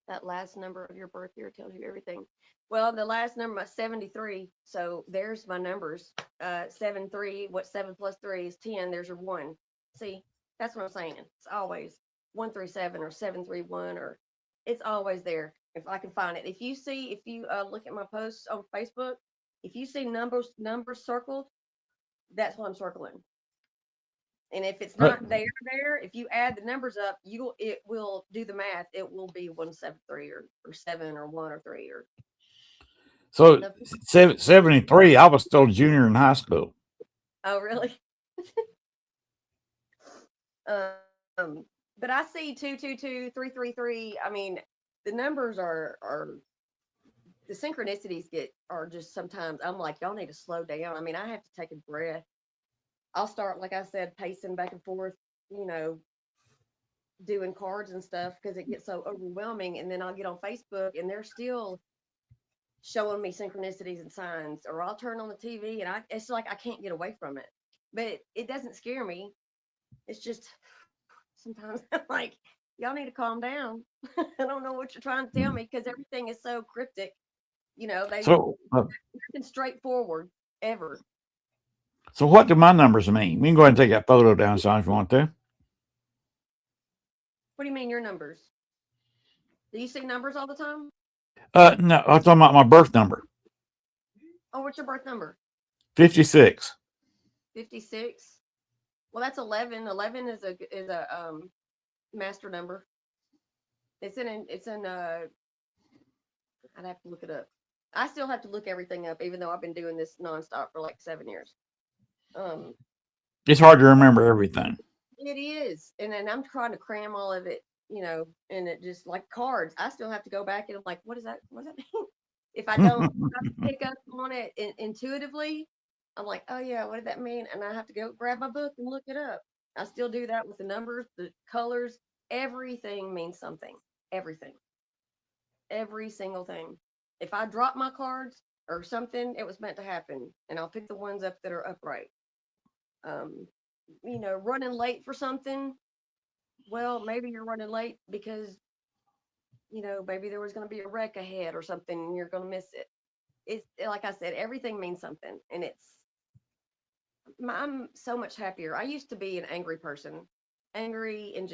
That last number of your birth year tells you everything. Well, the last number was 73. So there's my numbers. 7 3. What 7 plus 3 is 10. There's your 1. See, that's what I'm saying. It's always 137 or 731, or it's always there if I can find it. If you look at my posts on Facebook, if you see numbers circled, that's what I'm circling. And if it's not there, if you add the numbers up, it will do the math. It will be 173 or 7 or 1 or 3 or. So 73. I was still a junior in high school. Oh, really? But I see 222, 333. I mean, the numbers are the synchronicities are just sometimes I'm like, y'all need to slow down. I mean, I have to take a breath. I'll start, like I said, pacing back and forth, doing cards and stuff because it gets so overwhelming. And then I'll get on Facebook and they're still showing me synchronicities and signs, or I'll turn on the TV and it's like I can't get away from it. But it doesn't scare me. It's just sometimes I'm like, y'all need to calm down. I don't know what you're trying to tell me because everything is so cryptic. They nothing straightforward ever. So what do my numbers mean? We can go ahead and take that photo down, son, if you want to. What do you mean your numbers? Do you see numbers all the time? No, I was talking about my birth number. Oh, what's your birth number? 56. 56. Well, that's 11. 11 is a master number. It's in I'd have to look it up. I still have to look everything up, even though I've been doing this nonstop for like 7 years. It's hard to remember everything. It is, and then I'm trying to cram all of it, and it just like cards. I still have to go back and I'm like, what does that mean? If I don't pick up on it intuitively, I'm like, oh yeah, what did that mean? And I have to go grab my book and look it up. I still do that with the numbers, the colors. Everything means something. Everything. Every single thing. If I drop my cards or something, it was meant to happen, and I'll pick the ones up that are upright. Running late for something. Well, maybe you're running late because maybe there was going to be a wreck ahead or something, and you're going to miss it. It's like I said, everything means something, and I'm so much happier. I used to be an angry person, angry and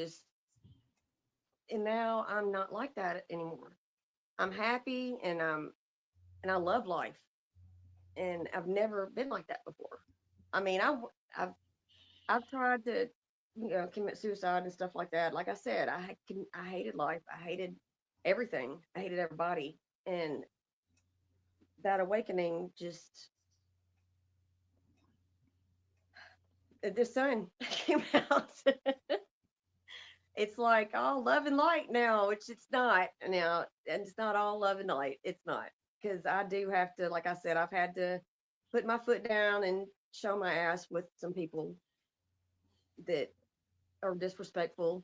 now I'm not like that anymore. I'm happy, and I love life, and I've never been like that before. I mean, I've tried to commit suicide and stuff like that. Like I said, I hated life. I hated everything. I hated everybody, and that awakening just the sun came out. It's like all love and light now, which it's not now, and it's not all love and light. It's not, because I do have to, like I said, I've had to put my foot down and show my ass with some people that are disrespectful,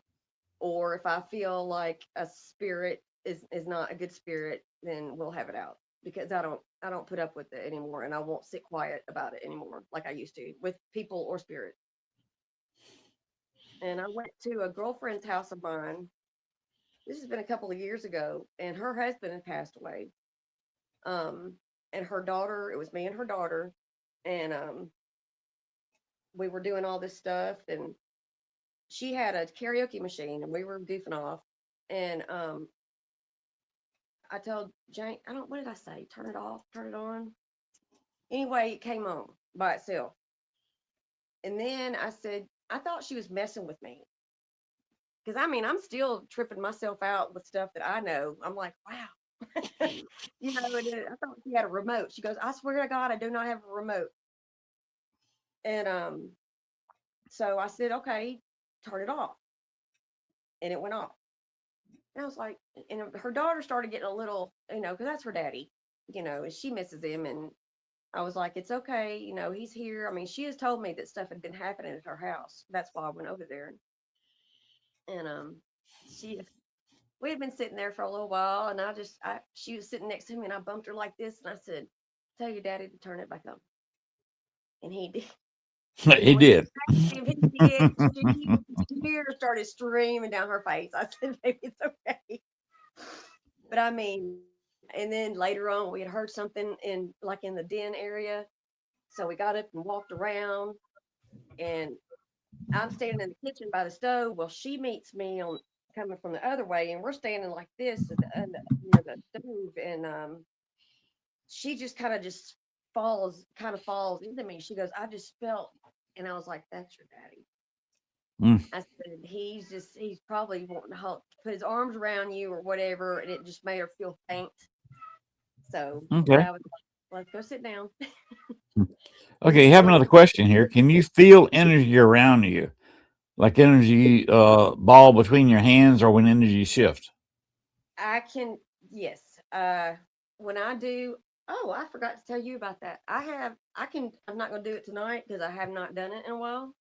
or if I feel like a spirit is not a good spirit, then we'll have it out, because I don't put up with it anymore, and I won't sit quiet about it anymore like I used to with people or spirit. And I went to a girlfriend's house of mine. This has been a couple of years ago, and her husband had passed away. Um, and her daughter, it was me and her daughter, and we were doing all this stuff, and she had a karaoke machine, and we were goofing off. And I told Jane, I don't, what did I say? Turn it off, turn it on. Anyway, it came on by itself. And then I said, I thought she was messing with me. Because I mean, I'm still tripping myself out with stuff that I know. I'm like, wow. I thought she had a remote. She goes, I swear to God, I do not have a remote. And so I said, okay, turn it off. And it went off. And I was like, and her daughter started getting a little, because that's her daddy, and she misses him. And I was like, it's okay, he's here. I mean, she has told me that stuff had been happening at her house. That's why I went over there. And she we had been sitting there for a little while, and she was sitting next to me, and I bumped her like this, and I said, tell your daddy to turn it back on. And he did. And He when did. he did, tears started streaming down her face. I said, baby, it's okay. But I mean, and then later on, we had heard something in the den area. So we got up and walked around, and I'm standing in the kitchen by the stove. Well, she meets me on coming from the other way, and we're standing like this at near the stove, and she just kind of just falls into me. She goes, I just felt, and I was like, that's your daddy. Mm. I said, he's probably wanting to put his arms around you or whatever, and it just made her feel faint. So Okay. I was like, let's go sit down. Okay. You have another question here. Can you feel energy around you? Like energy ball between your hands or when energy shift? I can, yes. When I do, oh, I forgot to tell you about that. I'm not going to do it tonight because I have not done it in a while,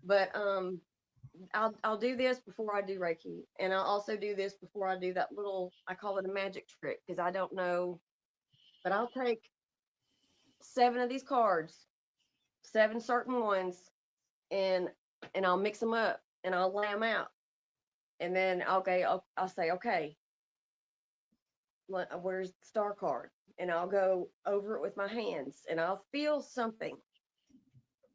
but I'll do this before I do Reiki, and I'll also do this before I do that little, I call it a magic trick because I don't know, but I'll take 7 of these cards, 7 certain ones, and I'll mix them up and I'll lay them out, and then I'll say, okay, where's the star card? And I'll go over it with my hands, and I'll feel something,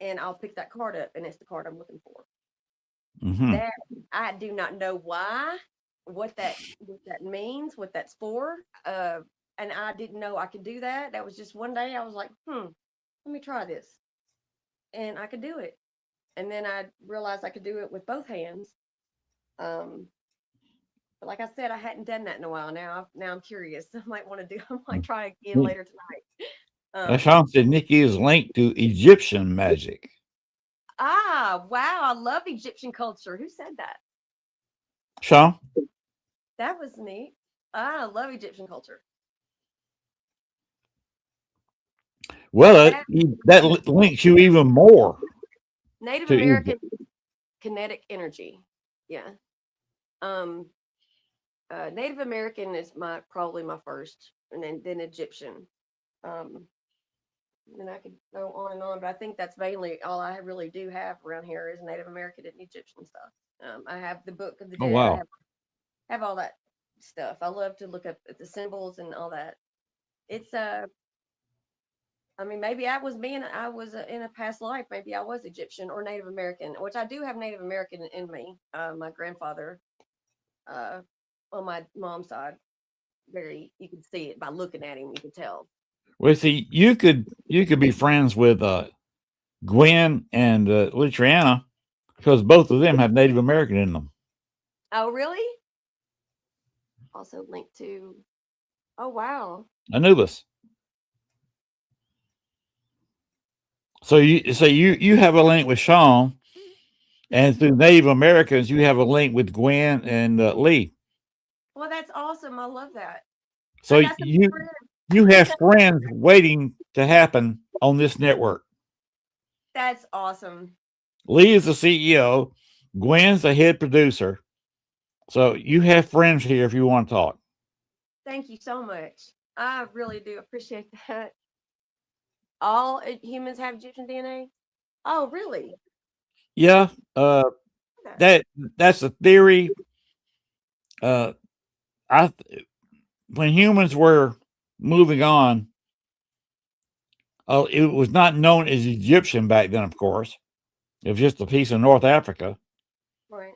and I'll pick that card up, and it's the card I'm looking for. Mm-hmm. That I do not know why, what that means, what that's for. And I didn't know I could do that. That was just one day I was like, let me try this. And I could do it. And then I realized I could do it with both hands. But like I said, I hadn't done that in a while. Now I'm curious. I might want to do. I might try again later tonight. Sean said Nikki is linked to Egyptian magic. Wow! I love Egyptian culture. Who said that? Sean? That was neat. I love Egyptian culture. Well, that links you even more Native to American Egypt. kinetic energy. Yeah. Um, Native American is probably my first, and then Egyptian. Um, and I could go on and on, but I think that's mainly all I really do have around here is Native American and Egyptian stuff. I have the Book of the Oh, Dead. I wow. have all that stuff. I love to look up at the symbols and all that. It's I mean, maybe I was in a past life. Maybe I was Egyptian or Native American, which I do have Native American in me. My grandfather, uh, on my mom's side, you can see it by looking at him. You can tell. Well, see, you could be friends with Gwen and Luciana because both of them have Native American in them. Oh, really? Also linked to. Oh, wow. Anubis. So you have a link with Sean, and through Native Americans, you have a link with Gwen and Lee. Well, that's awesome. I love that. So I got some friends. you have friends waiting to happen on this network. That's awesome. Lee is the CEO. Gwen's the head producer. So you have friends here if you want to talk. Thank you so much. I really do appreciate that. All humans have Egyptian DNA? Oh, really? Yeah, Okay. that that's a theory. Uh, I when humans were moving on, it was not known as Egyptian back then. Of course, it was just a piece of North Africa. Right.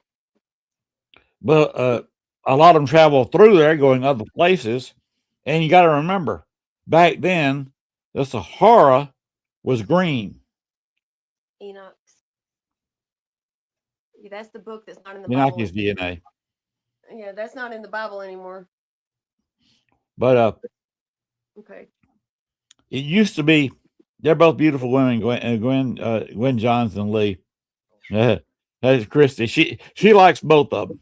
But a lot of them traveled through there, going other places. And you got to remember, back then, the Sahara was green. Enoch. Yeah, that's the book that's not in the Bible. Enoch's DNA. Yeah, that's not in the Bible anymore. But Okay. it used to be. They're both beautiful women, Gwen Johns and Lee. That's Christy. She likes both of them.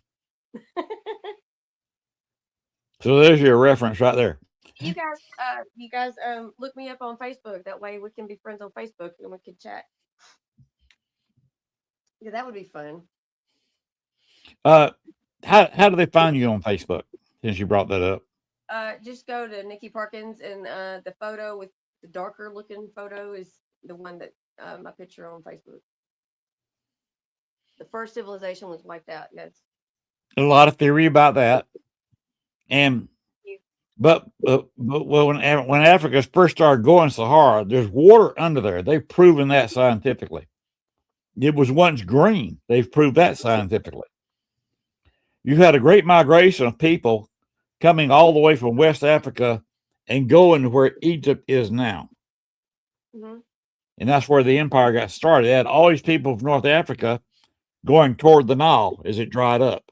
So there's your reference right there. You guys, look me up on Facebook. That way we can be friends on Facebook and we can chat. Yeah, that would be fun. How do they find you on Facebook? Since you brought that up. Just go to Nikki Perkins, and the photo with the darker looking photo is the one that my picture on Facebook. The first civilization was wiped out. Yes. A lot of theory about that, and but well, when Africa first started going Sahara, there's water under there. They've proven that scientifically. It was once green. They've proved that scientifically. You had a great migration of people coming all the way from West Africa and going to where Egypt is now. Mm-hmm. And that's where the empire got started. They had all these people from North Africa going toward the Nile as it dried up.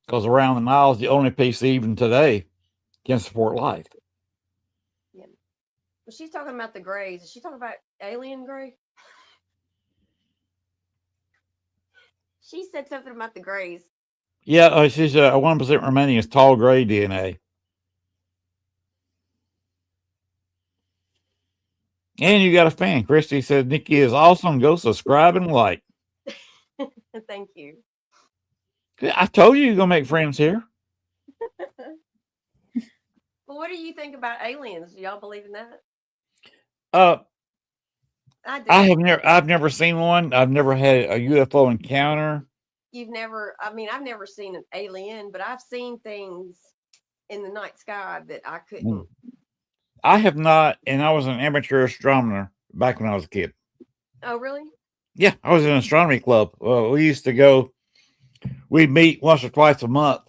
Because around the Nile is the only piece even today can support life. Yeah. Well, she's talking about the Greys. Is she talking about alien Grey? She said something about the Greys. Yeah, she's a 1% remaining is tall gray DNA. And you got a fan. Christy says Nikki is awesome. Go subscribe and like. Thank you. I told you you're gonna make friends here. Well, what do you think about aliens? Do y'all believe in that? Uh, I do. I've never seen one. I've never had a UFO encounter. You've never, I mean, I've never seen an alien, but I've seen things in the night sky that I couldn't. I have not, and I was an amateur astronomer back when I was a kid. Oh, really? Yeah, I was in an astronomy club. We used to go. We'd meet once or twice a month,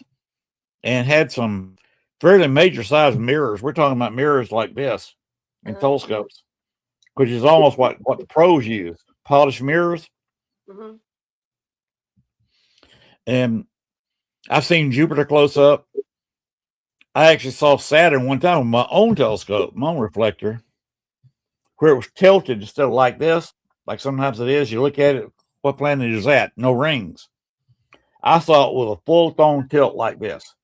and had some fairly major sized mirrors. We're talking about mirrors like this and telescopes, which is almost what the pros use, polished mirrors. Mm-hmm. And I've seen Jupiter close up. I actually saw Saturn one time with my own telescope, my own reflector, where it was tilted instead of like this, like sometimes it is. You look at it, what planet is that? No rings. I saw it with a full tone tilt like this,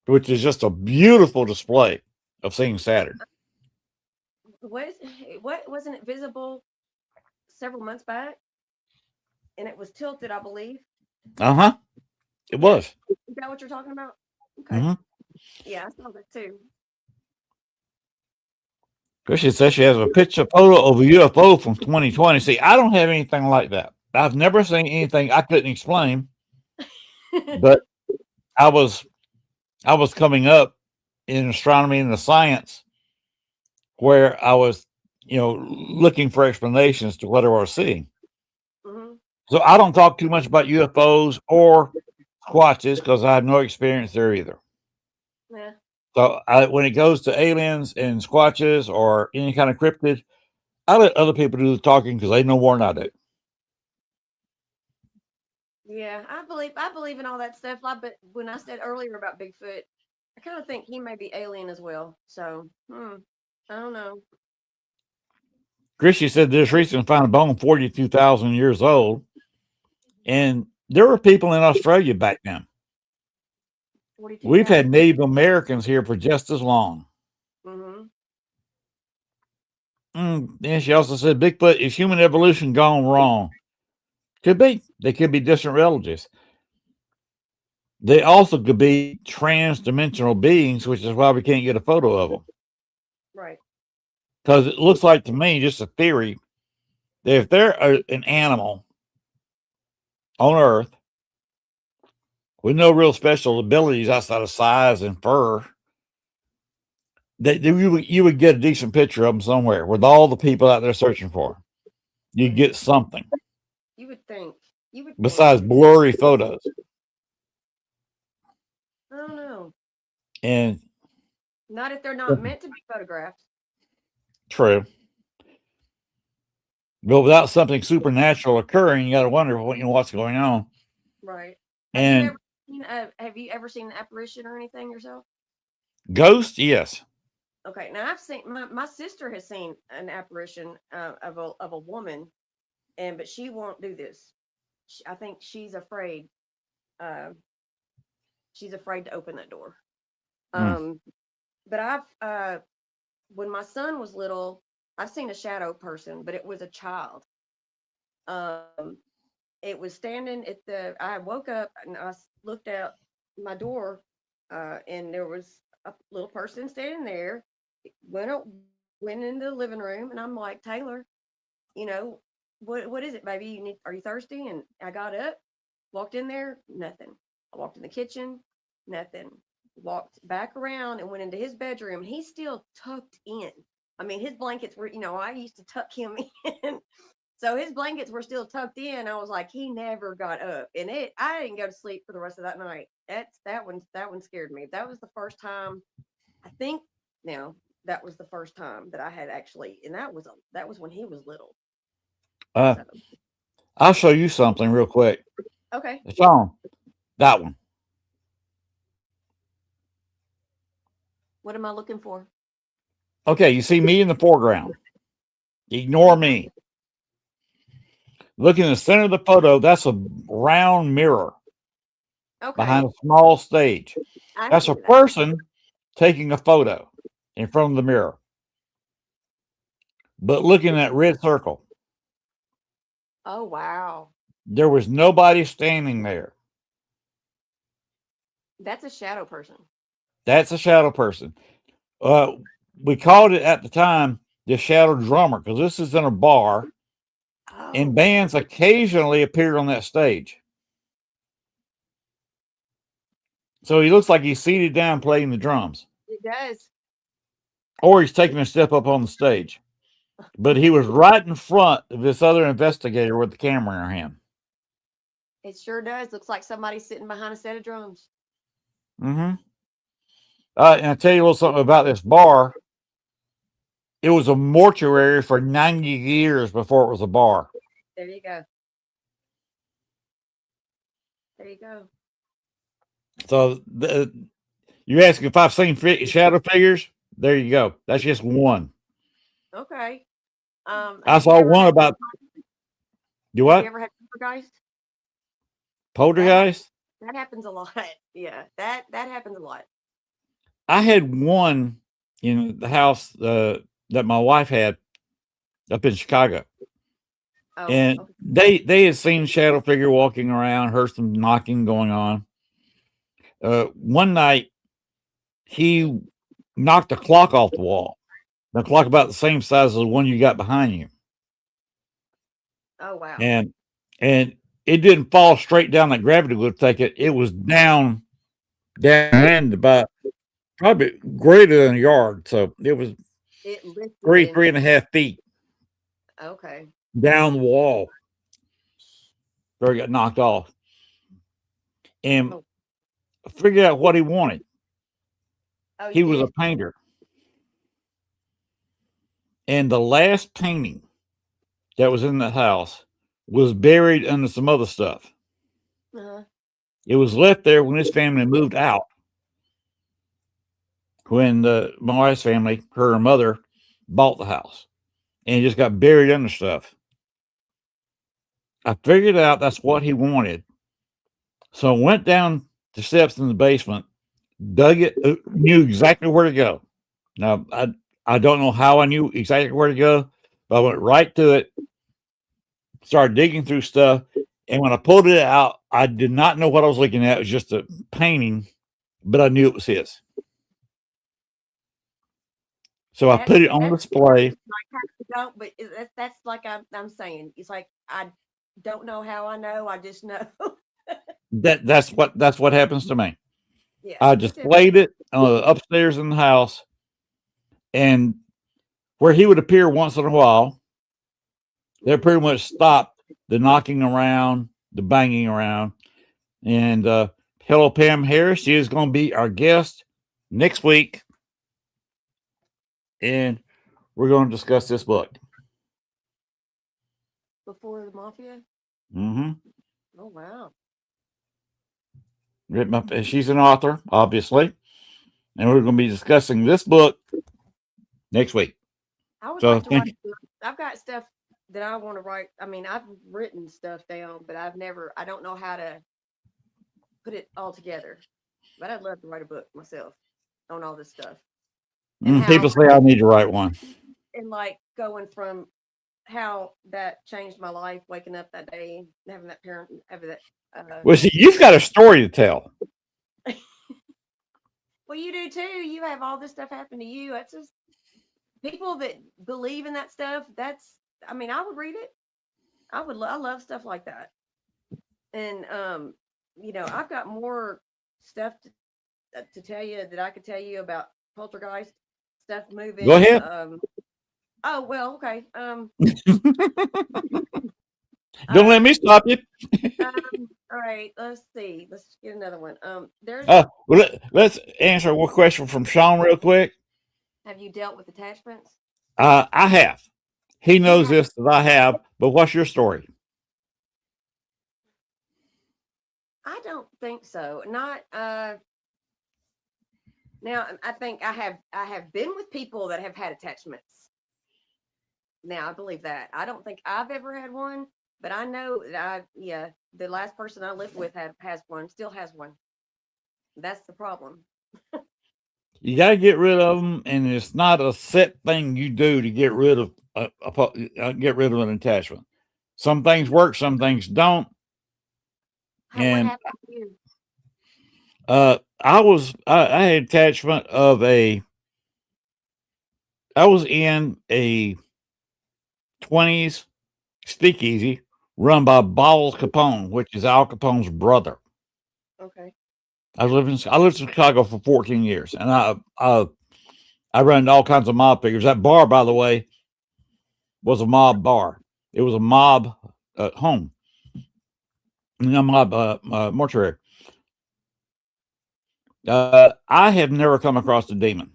which is just a beautiful display of seeing Saturn. What wasn't it visible several months back? And it was tilted, I believe. It was. Is that what you're talking about? Okay. Yeah, I saw that too. Christian says she has a photo of a UFO from 2020. See, I don't have anything like that. I've never seen anything I couldn't explain. But I was coming up in astronomy and the science where I was, looking for explanations to what I was seeing. Mm-hmm. So I don't talk too much about UFOs or squatches because I have no experience there either. Yeah. So when it goes to aliens and squatches or any kind of cryptid, I let other people do the talking because they know more than I do. Yeah, I believe in all that stuff. But when I said earlier about Bigfoot, I kind of think he may be alien as well. So, I don't know. Christy said this recently found a bone 42,000 years old. And there were people in Australia back then. We've had 42,000. Native Americans here for just as long. Mm-hmm. And she also said Bigfoot is human evolution gone wrong. Could be. They could be distant relatives. They also could be trans-dimensional beings, which is why we can't get a photo of them. Right. Because it looks like to me, just a theory, that if they're an animal on Earth with no real special abilities outside of size and fur, that you would get a decent picture of them somewhere with all the people out there searching for them. You'd get something. You would think. You would think. Besides blurry photos. I don't know. And not if they're not meant to be photographed. True. But without something supernatural occurring, you got to wonder what's going on. Right. And have you ever seen an apparition or anything yourself? Ghost, yes. Okay. Now I've seen my sister has seen an apparition of a woman, but she won't do this. I think she's afraid. She's afraid to open that door. But I've when my son was little, I've seen a shadow person, but it was a child. It was standing at I woke up and I looked out my door, and there was a little person standing there. Went into the living room, and I'm like, Taylor, what is it, baby? Are you thirsty? And I got up, walked in there, nothing. I walked in the kitchen, nothing. Walked back around and went into his bedroom, and he's still tucked in. I mean, his blankets were, I used to tuck him in. So his blankets were still tucked in. I was like, he never got up. And I didn't go to sleep for the rest of that night. That one scared me. That was the first time, I think that was the first time that I had actually, and that was when he was little. So. I'll show you something real quick. Okay. It's on. That one. What am I looking for? Okay, you see me in the foreground. Ignore me. Look in the center of the photo. That's a round mirror behind a small stage. That's a person taking a photo in front of the mirror. But look in that red circle. Oh, wow. There was nobody standing there. That's a shadow person. That's a shadow person. We called it at the time the shadow drummer because this is in a bar, and bands occasionally appear on that stage. So he looks like he's seated down playing the drums. He does. Or he's taking a step up on the stage. But he was right in front of this other investigator with the camera in her hand. It sure does. Looks like somebody's sitting behind a set of drums. Mm-hmm. And I'll tell you a little something about this bar. It was a mortuary for 90 years before it was a bar. There you go. There you go. So you ask if I've seen shadow figures? There you go. That's just one. Okay. I saw one about. Do what? Have you ever had poltergeist? Poltergeist? That happens a lot. Yeah, that happens a lot. I had one in the house that my wife had up in Chicago. Oh, and okay. They had seen shadow figure walking around, heard some knocking going on. One night, he knocked a clock off the wall. The clock about the same size as the one you got behind you. Oh, wow. And it didn't fall straight down like gravity would take it. It was down and about probably greater than a yard. So it was 3.5 feet. Okay. Down the wall. So he got knocked off. And figured out what he wanted. Oh, he was a painter. And the last painting that was in the house was buried under some other stuff. Uh-huh. It was left there when his family moved out. When my wife's family, her mother, bought the house, and he just got buried under stuff. I figured out that's what he wanted. So I went down the steps in the basement, dug it, knew exactly where to go. Now, I don't know how I knew exactly where to go, but I went right to it, started digging through stuff. And when I pulled it out, I did not know what I was looking at. It was just a painting, but I knew it was his. So I put it on display. But that's like I'm saying. It's like I don't know how I know. I just know. That's what happens to me. Yeah, I displayed it upstairs in the house, and where he would appear once in a while, they pretty much stopped the knocking around, the banging around. And hello, Pam Harris. She is going to be our guest next week, and we're going to discuss this book. Before the Mafia? Mm-hmm. Oh, wow. She's an author, obviously, and we're going to be discussing this book next week. I would like to write. I've got stuff that I want to write. I mean, I've written stuff down, but I don't know how to put it all together. But I'd love to write a book myself on all this stuff. People say I need to write one. And like going from how that changed my life, waking up that day, and having that parent, having that. Well, see, you've got a story to tell. Well, you do too. You have all this stuff happen to you. That's just people that believe in that stuff. I mean, I would read it. I love stuff like that. And I've got more stuff to tell you that I could tell you about poltergeist stuff moving. Go ahead. Oh well, okay. Don't let me stop you. All right, let's see. Let's get another one. Let's answer one question from Sean real quick. Have you dealt with attachments? I have. He knows this that I have, but what's your story? I don't think so. Not now. I think I have been with people that have had attachments. Now I believe that. I don't think I've ever had one, but I know that the last person I lived with has one, still has one. That's the problem. You got to get rid of them, and it's not a set thing you do to get rid of an attachment. Some things work, some things don't. What happened to you? I had attachment of I was in a 20s speakeasy run by Ball Capone, which is Al Capone's brother. Okay. I lived in Chicago for 14 years, and I ran all kinds of mob figures. That bar, by the way, was a mob bar. It was a mob home, a mob mortuary. I have never come across a demon.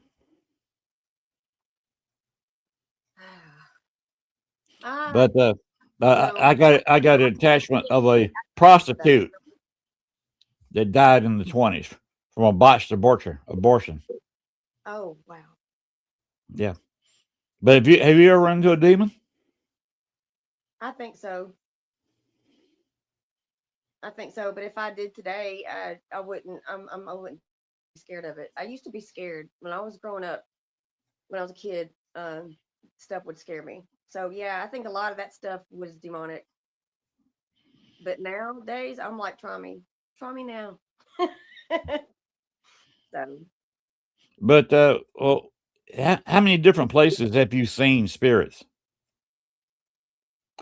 But I got an attachment of a prostitute that died in the 20s from a botched abortion. Oh wow! Yeah, but have you ever run into a demon? I think so. But if I did today, I wouldn't. I wouldn't be scared of it. I used to be scared when I was growing up. When I was a kid, stuff would scare me. So yeah, I think a lot of that stuff was demonic. But nowadays, I'm like, try me now. So. But how many different places have you seen spirits?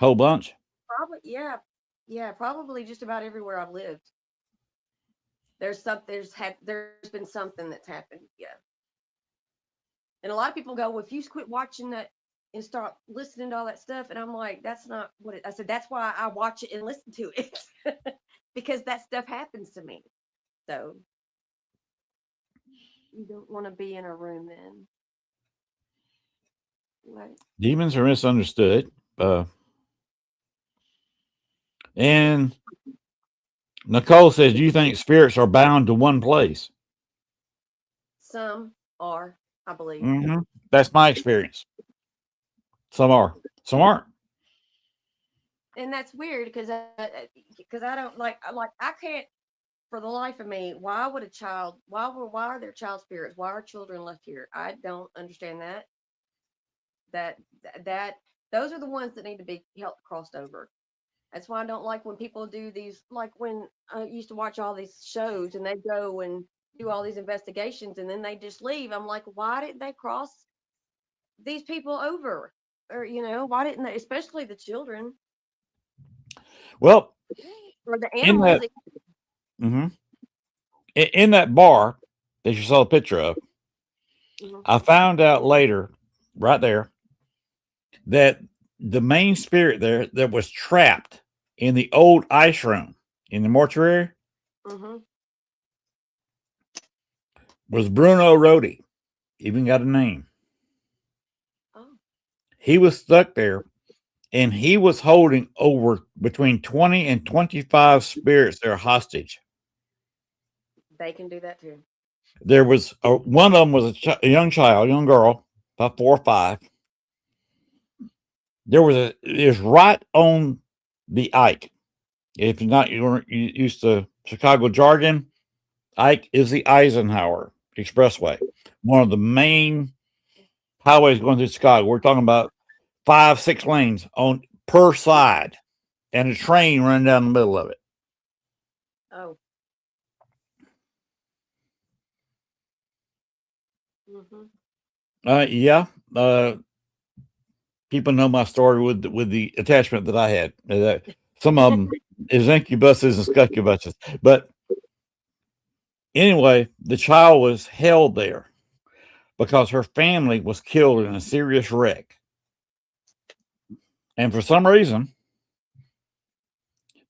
Whole bunch. Probably, yeah, probably just about everywhere I've lived. There's been something that's happened, yeah. And a lot of people go, well, if you quit watching that and start listening to all that stuff, and I'm like, that's not what I said. That's why I watch it and listen to it because that stuff happens to me. So you don't want to be in a room then. What? Demons are misunderstood. And Nicole says, do you think spirits are bound to one place? Some are, I believe. Mm-hmm. That's my experience. Some are. Some aren't. And that's weird because I don't like I can't for the life of me. Why would a child? Why are there child spirits? Why are children left here? I don't understand that. That that those are the ones that need to be helped crossed over. That's why I don't like when people do these, like when I used to watch all these shows and they go and do all these investigations and then they just leave. I'm like, why didn't they cross these people over? Or, why didn't they, especially the children Well, or the in animals? that mhm. In that bar that you saw a picture of, Mhm. I found out later, right there, that the main spirit there that was trapped in the old ice room in the mortuary Mhm. was Bruno Rodi. Even got a name. Oh, He was stuck there and he was holding over between 20 and 25 spirits there hostage. they can do that too. There was one of them was a young child, young girl, about 4 or 5. It was right on the Ike. If you're not you're used to Chicago jargon, Ike is the Eisenhower Expressway, one of the main highways going through Chicago. We're talking about 5, 6 lanes on per side, and a train running down the middle of it. Oh. Mhm. Yeah. People know my story with the attachment that I had. Some of them is incubuses and succubuses, but anyway, the child was held there because her family was killed in a serious wreck. And for some reason,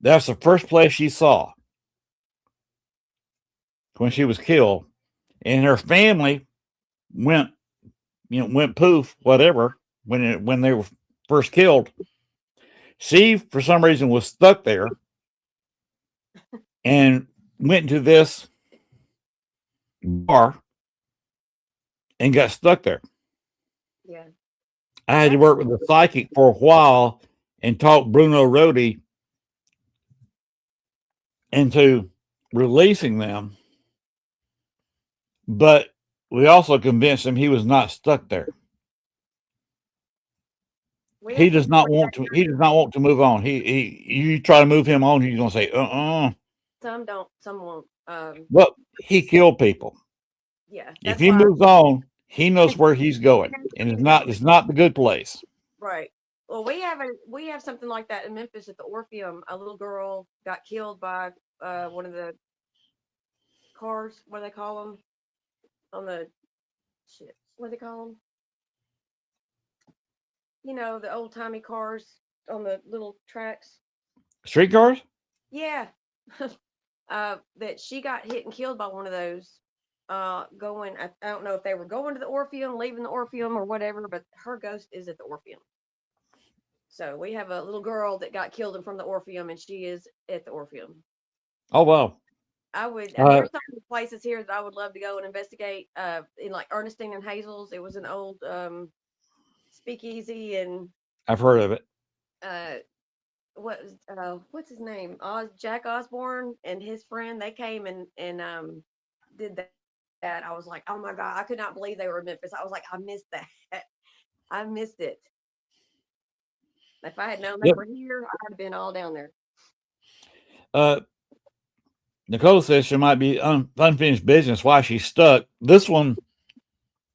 that's the first place she saw when she was killed. And her family went, went poof, whatever, when they were first killed. She, for some reason, was stuck there and went into this bar and got stuck there. Yeah. I had to work with a psychic for a while and talk Bruno Rodi into releasing them, but we also convinced him he was not stuck there. He does not want to. He does not want to move on. You try to move him on, he's going to say, Some don't. Some won't. Well, he killed people. Yeah. If he moves on, he knows where he's going, and it's not the good place. Right. Well, we have something like that in Memphis at the Orpheum. A little girl got killed by one of the cars. What do they call them? On the shit. What do they call them? The old timey cars on the little tracks. Streetcars? Yeah. That she got hit and killed by one of those. Going. I don't know if they were going to the Orpheum, leaving the Orpheum, or whatever. But her ghost is at the Orpheum. So we have a little girl that got killed from the Orpheum, and she is at the Orpheum. Oh wow! There's some places here that I would love to go and investigate. In like Ernestine and Hazel's, it was an old speakeasy, and I've heard of it. What's his name? Jack Osborne and his friend. They came and did that. I was like, oh my god, I could not believe they were in Memphis. I was like, I missed that. I missed it. If I had known they were here, I'd have been all down there. Nicole says she might be unfinished business. Why she's stuck? This one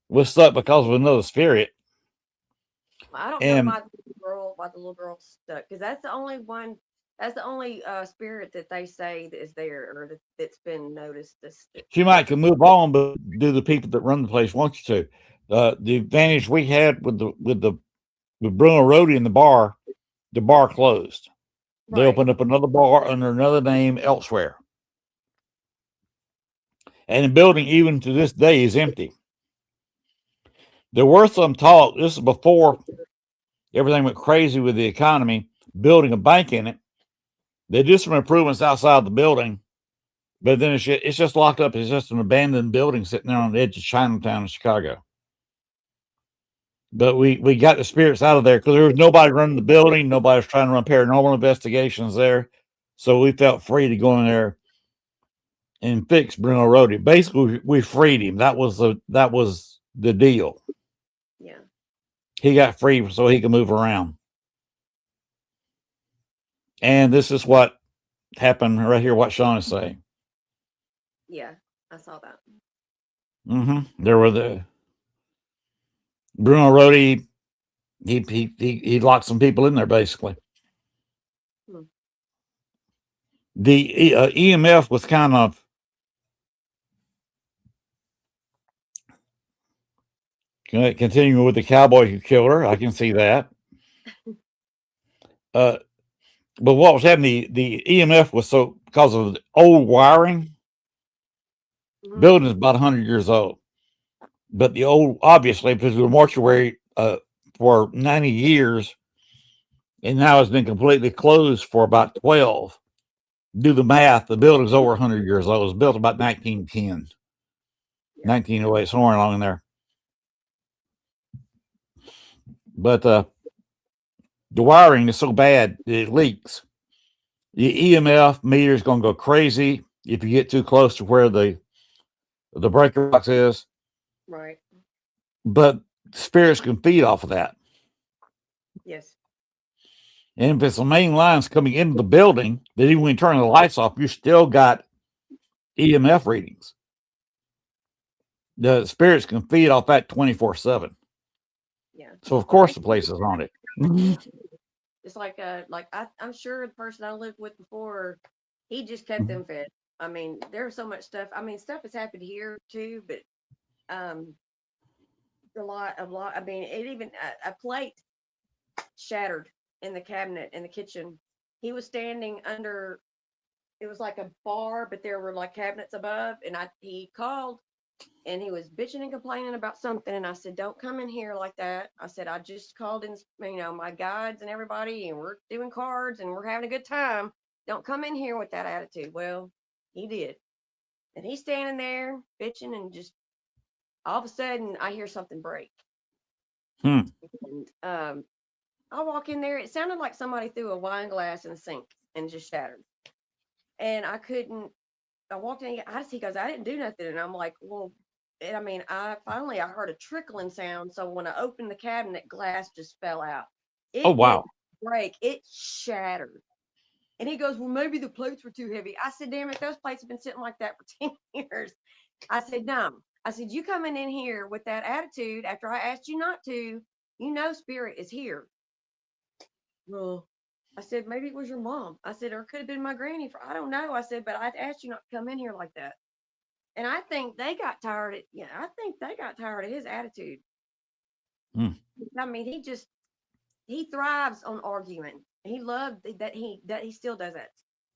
was stuck because of another spirit. I don't know why the little girl stuck, because that's the only one. That's the only spirit that they say that is there or that's been noticed. She might can move on, but do the people that run the place want you to? The advantage we had with Bruno Rodi in the bar closed. Right. They opened up another bar under another name elsewhere, and the building, even to this day, is empty. There were some talk. This is before everything went crazy with the economy. Building a bank in it. They did some improvements outside the building, but then it's just locked up. It's just an abandoned building sitting there on the edge of Chinatown in Chicago. But we got the spirits out of there because there was nobody running the building. Nobody was trying to run paranormal investigations there. So we felt free to go in there and fix Bruno Rodi. Basically, we freed him. That was the deal. Yeah. He got free so he could move around. And this is what happened right here, what Sean is saying. Yeah, I saw that. There were the Bruno Rodi. He locked some people in there basically. The EMF was kind of continuing with the cowboy who killed her. I can see that. But what was happening? The EMF was so because of the old wiring. Building is about 100 years old, but the old, obviously, because the mortuary for 90 years, and now it's been completely closed for about 12. Do the math. The building's over 100 years old. It was built about 1910, 1908, somewhere along in there. But the wiring is so bad it leaks. The EMF meter is going to go crazy if you get too close to where the breaker box is. Right. But spirits can feed off of that. Yes. And if it's the main lines coming into the building, that even when you turn the lights off, you still got EMF readings. The spirits can feed off that 24/7. Yeah. So of course the place is haunted. It's like I'm sure the person I lived with before, he just kept them fed. I mean, there's so much stuff. I mean, stuff has happened here too, but a lot. I mean, it even a plate shattered in the cabinet in the kitchen. He was standing under. It was like a bar, but there were like cabinets above, and he called, and he was bitching and complaining about something, and I said, "Don't come in here like that." I said, "I just called in, my guides and everybody, and we're doing cards and we're having a good time. Don't come in here with that attitude." Well, he did, and he's standing there bitching, and just all of a sudden, I hear something break. And I walk in there. It sounded like somebody threw a wine glass in the sink and just shattered. And I couldn't. I walked in. He goes, "I didn't do nothing," and I'm like, "Well." And I mean, I heard a trickling sound. So when I opened the cabinet, glass just fell out. It didn't break. It shattered. And he goes, "Well, maybe the plates were too heavy." I said, "Damn it, those plates have been sitting like that for 10 years." I said, "No." I said, "You coming in here with that attitude after I asked you not to, spirit is here." Well, I said, "Maybe it was your mom." I said, "Or it could have been my granny. I don't know." I said, "But I asked you not to come in here like that." And I think they got tired of his attitude. I mean, he thrives on arguing. He loved that he still does that.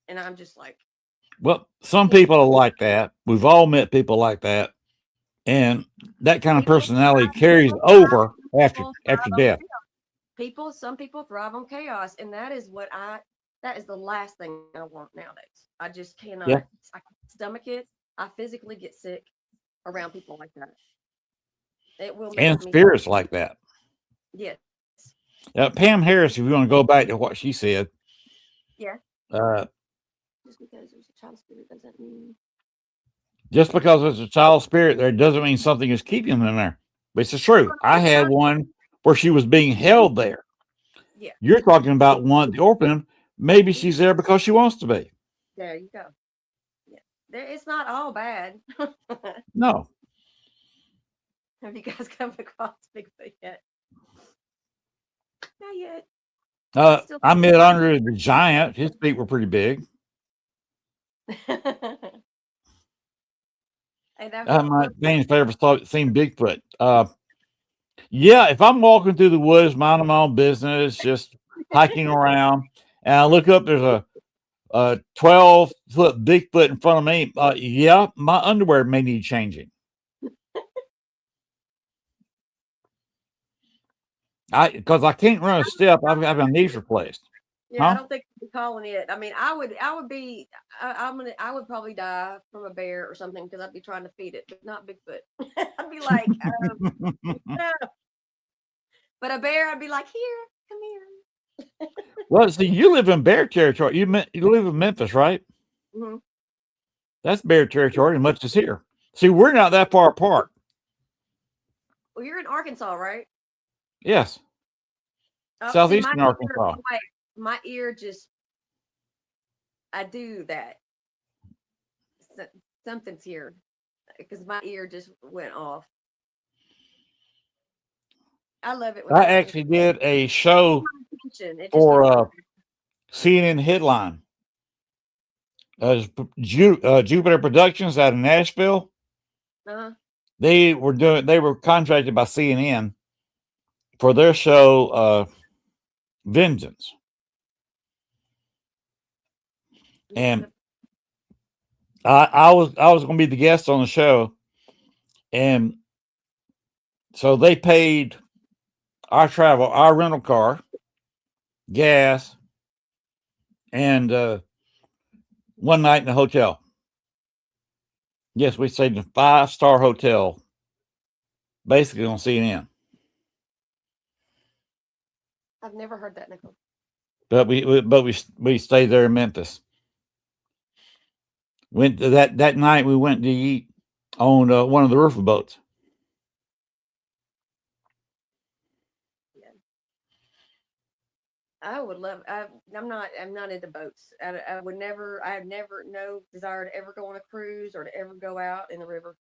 And I'm just like, well, some people are like that. We've all met people like that. And that kind of personality carries over after death. Some people thrive on chaos, and that is the last thing I want nowadays. I just cannot. Yeah. I can't stomach it. I physically get sick around people like that. It will make And me spirits like that. Yes. Pam Harris, if you want to go back to what she said. Yeah. Just because there's a child spirit doesn't mean. Just because there's a child spirit there doesn't mean something is keeping them there. But it's true. I had one where she was being held there. Yeah. You're talking about one at the orphan. Maybe she's there because she wants to be. There you go. Yeah. It's not all bad. No. Have you guys come across Bigfoot yet? Not yet. I met Andre the Giant. His feet were pretty big. My thing if I ever seen Bigfoot. Yeah, if I'm walking through the woods, minding my own business, just hiking around, and I look up, there's a 12-foot Bigfoot in front of me. Yeah, my underwear may need changing. Because I can't run a step. I've got my knees replaced. Yeah, I don't think I'd be calling it. I mean, I would probably die from a bear or something because I'd be trying to feed it, but not Bigfoot. I'd be like, no. But a bear, I'd be like, here, come here. Well, see, you live in bear territory. You live in Memphis, right? Hmm. That's bear territory, as much as here. See, we're not that far apart. Well, you're in Arkansas, right? Yes, Oh, see, southeastern Arkansas. my ear just, I do that. So- Something's here because my ear just went off. I love it when I things just actually did a show attention. It just gets my for CNN Headline. Jupiter Productions out of Nashville. uh They were contracted by CNN for their show Vengeance. And I was going to be the guest on the show, and so they paid our travel, our rental car, gas, and one night in a hotel. Yes, we stayed in a 5-star hotel, basically on CNN. I've never heard that, Nicole. But we stayed there in Memphis. Went to that night. We went to eat on one of the roof boats. I would love. I'm not into boats. I would never. I have never no desire to ever go on a cruise or to ever go out in the river.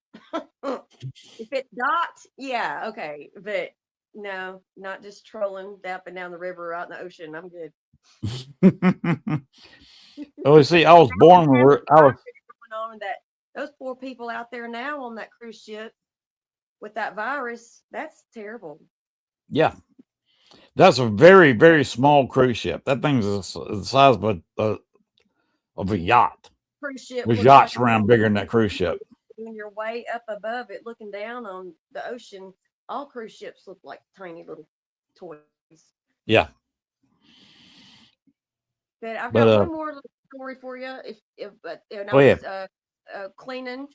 If it's docked, yeah, okay, but no, not just trolling up and down the river or out in the ocean. I'm good. Oh, see, I was born when I was. Going on that those poor people out there now on that cruise ship with that virus. That's terrible. Yeah, that's a very, very small cruise ship. That thing's the size of a yacht. Cruise ship There's looks like yachts around bigger than that cruise ship. when you're way up above it, looking down on the ocean. All cruise ships look like tiny little toys. Yeah, But I've but got one more little story for you. If but and I oh yeah, was cleaning,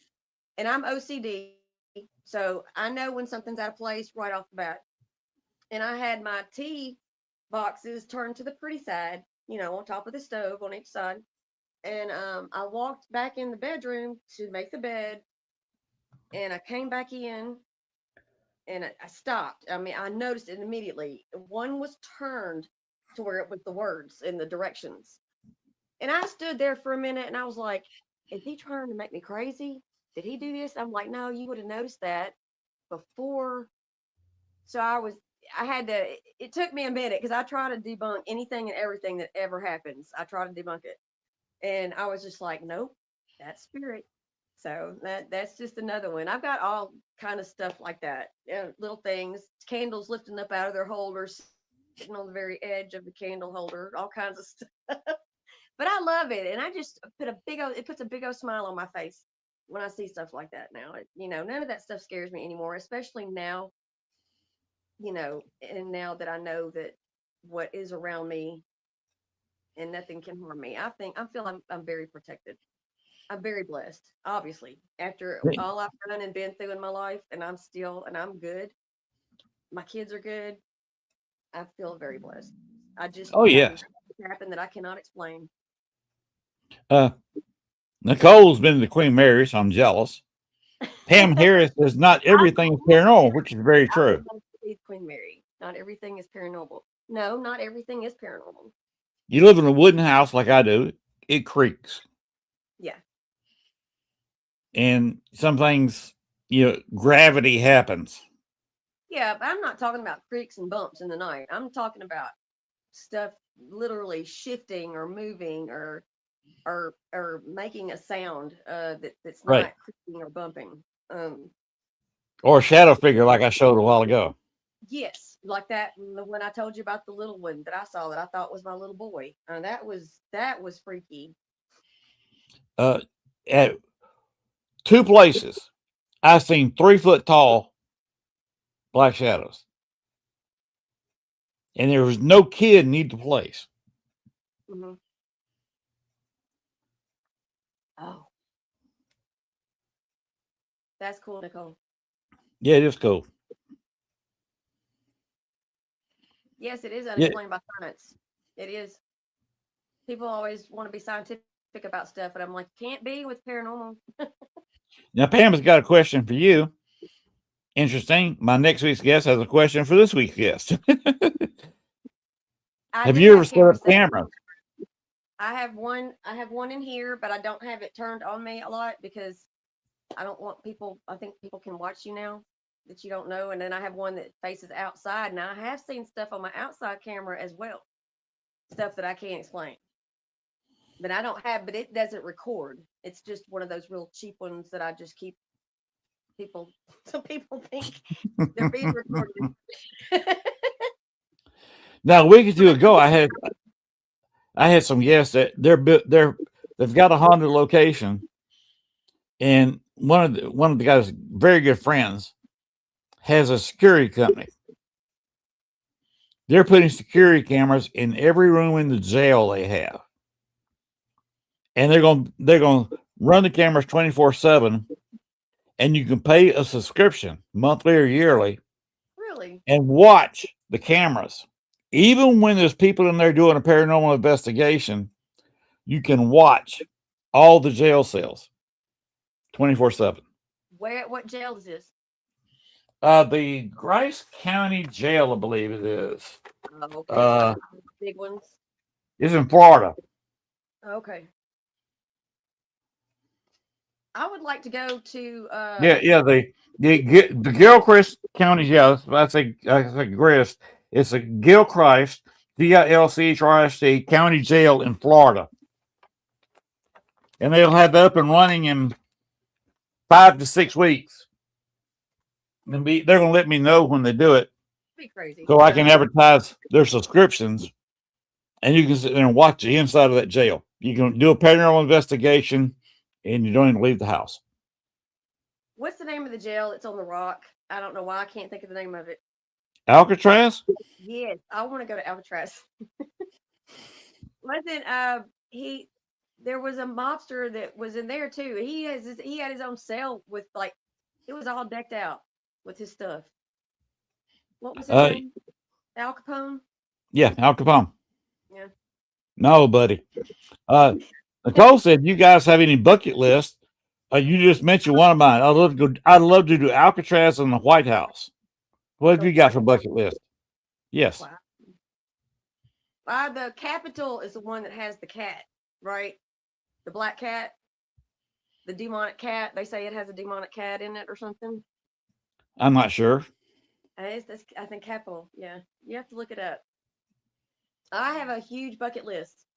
and I'm OCD, so I know when something's out of place right off the bat. And I had my tea boxes turned to the pretty side, on top of the stove on each side. And I walked back in the bedroom to make the bed, and I came back in, and I stopped. I mean, I noticed it immediately. One was turned to where it was the words and the directions. And I stood there for a minute and I was like, is he trying to make me crazy? Did he do this? I'm like, no, you would have noticed that before. So I had to, it took me a minute because I try to debunk anything and everything that ever happens. I try to debunk it. And I was just like, nope, that's spirit. So that's just another one. I've got all kind of stuff like that. Little things, candles lifting up out of their holders, sitting on the very edge of the candle holder, all kinds of stuff. But I love it, and I just it puts a big old smile on my face when I see stuff like that. Now, none of that stuff scares me anymore, especially now, and now that I know that what is around me and nothing can harm me. I feel I'm very protected. I'm very blessed, obviously, after all I've done and been through in my life, and I'm good. My kids are good. I feel very blessed. I just oh something yes. happened that I cannot explain. Uh, Nicole's been to Queen Mary, so I'm jealous. Pam Harris says not everything is paranormal, which is very I would true. love to see Queen Mary. Not everything is paranormal. No, not everything is paranormal. You live in a wooden house like I do, it creaks. Yeah. And some things, gravity happens. Yeah, but I'm not talking about creaks and bumps in the night. I'm talking about stuff literally shifting or moving or making a sound that's Right. not creaking or bumping. Or a shadow figure like I showed a while ago. Yes, like that when I told you about the little one that I saw that I thought was my little boy. That was freaky. At two places, I've seen 3-foot tall black shadows. And there was no kid in either place. Hmm. Oh, that's cool, Nicole. Yeah, it is cool. Yes, it is Yeah. unexplained by science. It is. People always want to be scientific about stuff, and I'm like, can't be with paranormal. Now, Pam has got a question for you. Interesting. My next week's guest has a question for this week's guest. I Have do you ever have set up cameras set up. cameras? I have one. I have one in here, but I don't have it turned on me a lot because I don't want people. I think people can watch you now that you don't know. And then I have one that faces outside. Now I have seen stuff on my outside camera as well, stuff that I can't explain. But I don't have. But it doesn't record. It's just one of those real cheap ones that I just keep people. So people think they're being recorded. Now, a week or two ago, I had some guests that they've got a haunted location, and one of the guys' very good friends has a security company. They're putting security cameras in every room in the jail they have, and they're going to run the cameras 24/7, and you can pay a subscription monthly or yearly Really? and watch the cameras. Even when there's people in there doing a paranormal investigation, you can watch all the jail cells 24/7. Where? What jail is this? The Grice County Jail, I believe it is. Oh, okay. Big ones. Is in Florida. Okay. I would like to go to. Yeah. The Gilchrist County Jail. I say Grist. It's a Gilchrist GILCHRIST County Jail in Florida, and they'll have that up and running in 5 to 6 weeks. And they're going to let me know when they do it, Be crazy. so I can advertise their subscriptions, and you can sit there and watch the inside of that jail. You can do a paranormal investigation, and you don't even leave the house. What's the name of the jail? It's on the Rock. I don't know why I can't think of the name of it. Alcatraz? Yes, I want to go to Alcatraz. Wasn't he? There was a mobster that was in there too. He had his own cell with like it was all decked out with his stuff. What was his name? Al Capone. Yeah, Al Capone. Yeah. No, buddy. Nicole said, "You guys have any bucket list?" You just mentioned one of mine. I'd love to do Alcatraz and the White House. What have you got for bucket list? Yes. Wow. The Capitol is the one that has the cat, right? The black cat, the demonic cat. They say it has a demonic cat in it or something. I'm not sure. I think Capitol. Yeah, you have to look it up. I have a huge bucket list.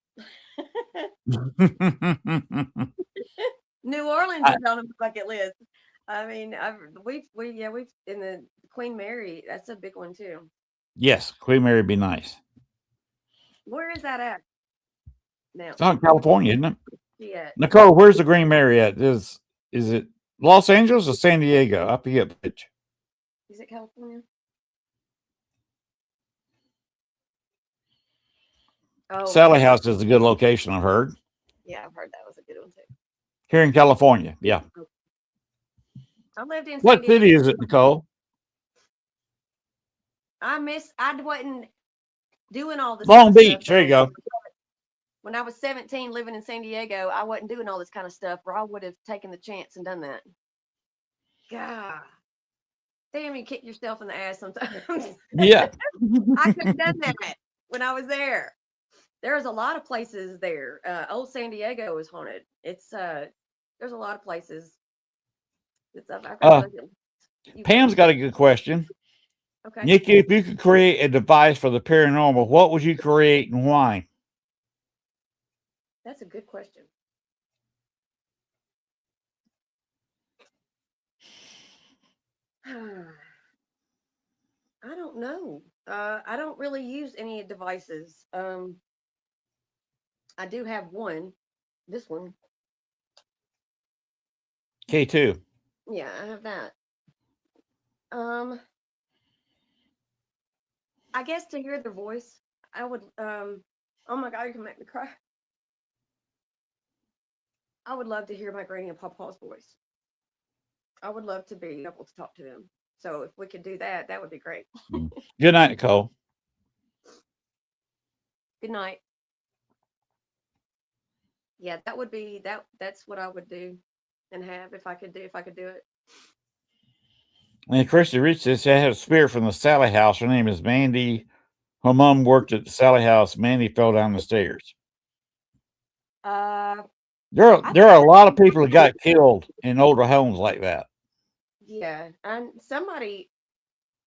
New Orleans is on the bucket list. I mean, we've in the Queen Mary. That's a big one too. Yes, Queen Mary would be nice. Where is that at? Now, It's out in California, isn't it? yeah. Nicole, where's the Green Mary at? Is it Los Angeles or San Diego? I forget which. Is it California? Oh, Sally House is a good location, I've heard. yeah, I've heard that was a good one too. Here in California, yeah. I lived in. What city is it, Nicole? I wasn't doing all this. Long Beach. There you go. When I was 17, living in San Diego, I wasn't doing all this kind of stuff, or I would have taken the chance and done that. God, damn, you kick yourself in the ass sometimes. Yeah. I could have done that when I was there. There's a lot of places there. Old San Diego is haunted. It's there's a lot of places. Pam's got a good question. Okay. Nikki, if you could create a device for the paranormal, what would you create and why? That's a good question. I don't know. I don't really use any devices. I do have one. This one. K2. Yeah, I have that. I guess to hear their voice, I would. Oh my God, you can make me cry. I would love to hear my granny and papa's voice. I would love to be able to talk to them. So if we could do that, that would be great. Good night, Nicole. Good night. Yeah, that would be that's what I would do and have if I could do it. And Christy Rich says, I had a spirit from the Sally house. Her name is Mandy. Her mom worked at the Sally house. Mandy fell down the stairs. Uh, I There think are a lot of people that got killed in older homes like that. yeah, and somebody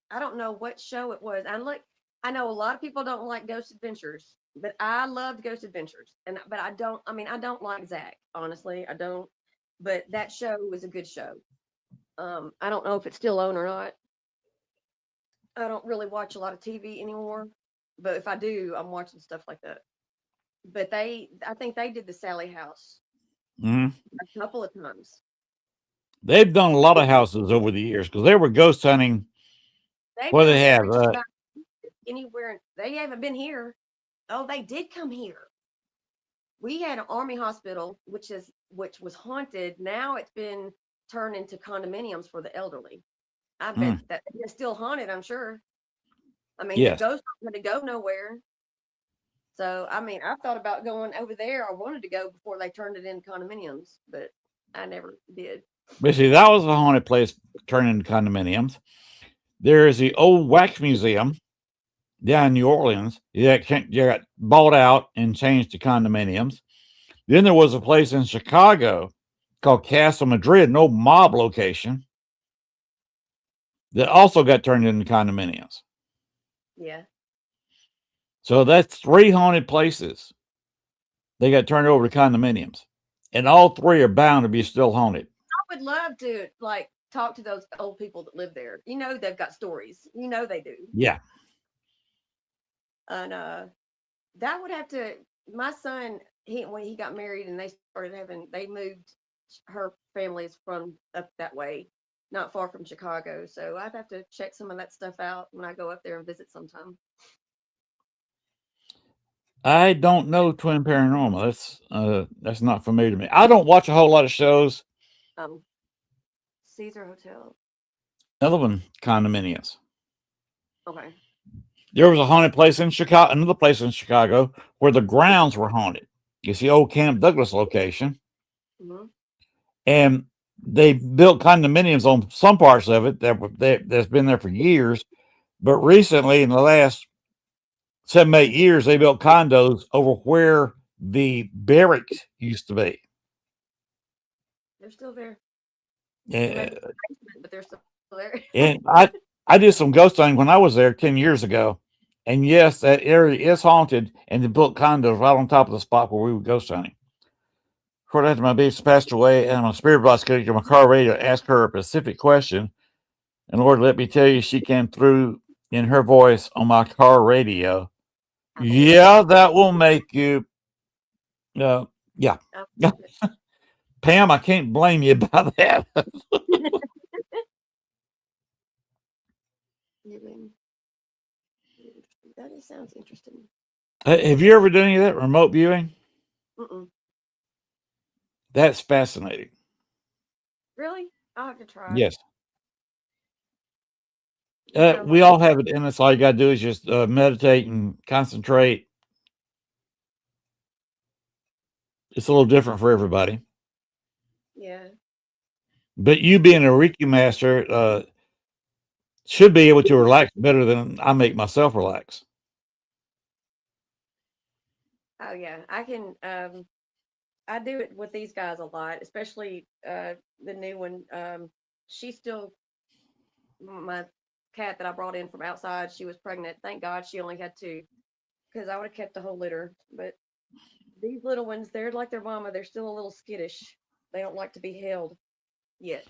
I don't know what show it was. I know a lot of people don't like Ghost Adventures, but I loved Ghost Adventures, and but I don't. I mean, I don't like Zach. Honestly, I don't. But that show was a good show. I don't know if it's still on or not. I don't really watch a lot of TV anymore, but if I do, I'm watching stuff like that. But I think they did the Sally House Hmm. a couple of times. They've done a lot of houses over the years because they were ghost hunting. They've What do done they have? every just about anywhere. They haven't been here. Oh, they did come here. We had an army hospital, which was haunted. Now it's been turned into condominiums for the elderly. I bet that it's still haunted. I'm sure. I mean, the Yes. ghosts aren't going to go nowhere. So, I mean, I thought about going over there. I wanted to go before they turned it into condominiums, but I never did. But see, that was a haunted place turned into condominiums. There is the old wax museum down in New Orleans that got bought out and changed to condominiums. Then there was a place in Chicago called Castle Madrid, an old mob location that also got turned into condominiums. Yeah. So that's 3 haunted places. They got turned over to condominiums. And all 3 are bound to be still haunted. I would love to like talk to those old people that live there. You know, they've got stories. You know, they do. Yeah. And that would have to. My son, when he got married and they started they moved. Her family is from up that way, not far from Chicago. So I'd have to check some of that stuff out when I go up there and visit sometime. I don't know Twin Paranormal. That's not familiar to me. I don't watch a whole lot of shows. Um, Caesar Hotel. Another one, condominiums. Okay. There was a haunted place in Chicago, another place in Chicago where the grounds were haunted. It's the old Camp Douglas location. Mm-hmm. And they built condominiums on some parts of it that's been there for years. But recently, in the last 7, 8 years, they built condos over where the barracks used to be. They're still there. Uh, But they're still there. and I did some ghost hunting when I was there 10 years ago. And yes, that area is haunted, and they built condos right on top of the spot where we were ghost hunting. Shortly after my baby's passed away, and my spirit box connected to my car radio to ask her a specific question. And Lord, let me tell you, she came through in her voice on my car radio. Yeah, that will make you. Yeah. Pam, I can't blame you about that. That sounds interesting. Have you ever done any of that remote viewing? Mm-mm. That's fascinating. Really? I'll have to try. Yes. We all have it in us. All you got to do is just meditate and concentrate. It's a little different for everybody. Yeah. But you being a Reiki master should be able to relax better than I make myself relax. Oh yeah, I can. I do it with these guys a lot, especially the new one. She's still my cat that I brought in from outside. She was pregnant. Thank God she only had 2, because I would have kept the whole litter. But these little ones, they're like their mama. They're still a little skittish. They don't like to be held yet.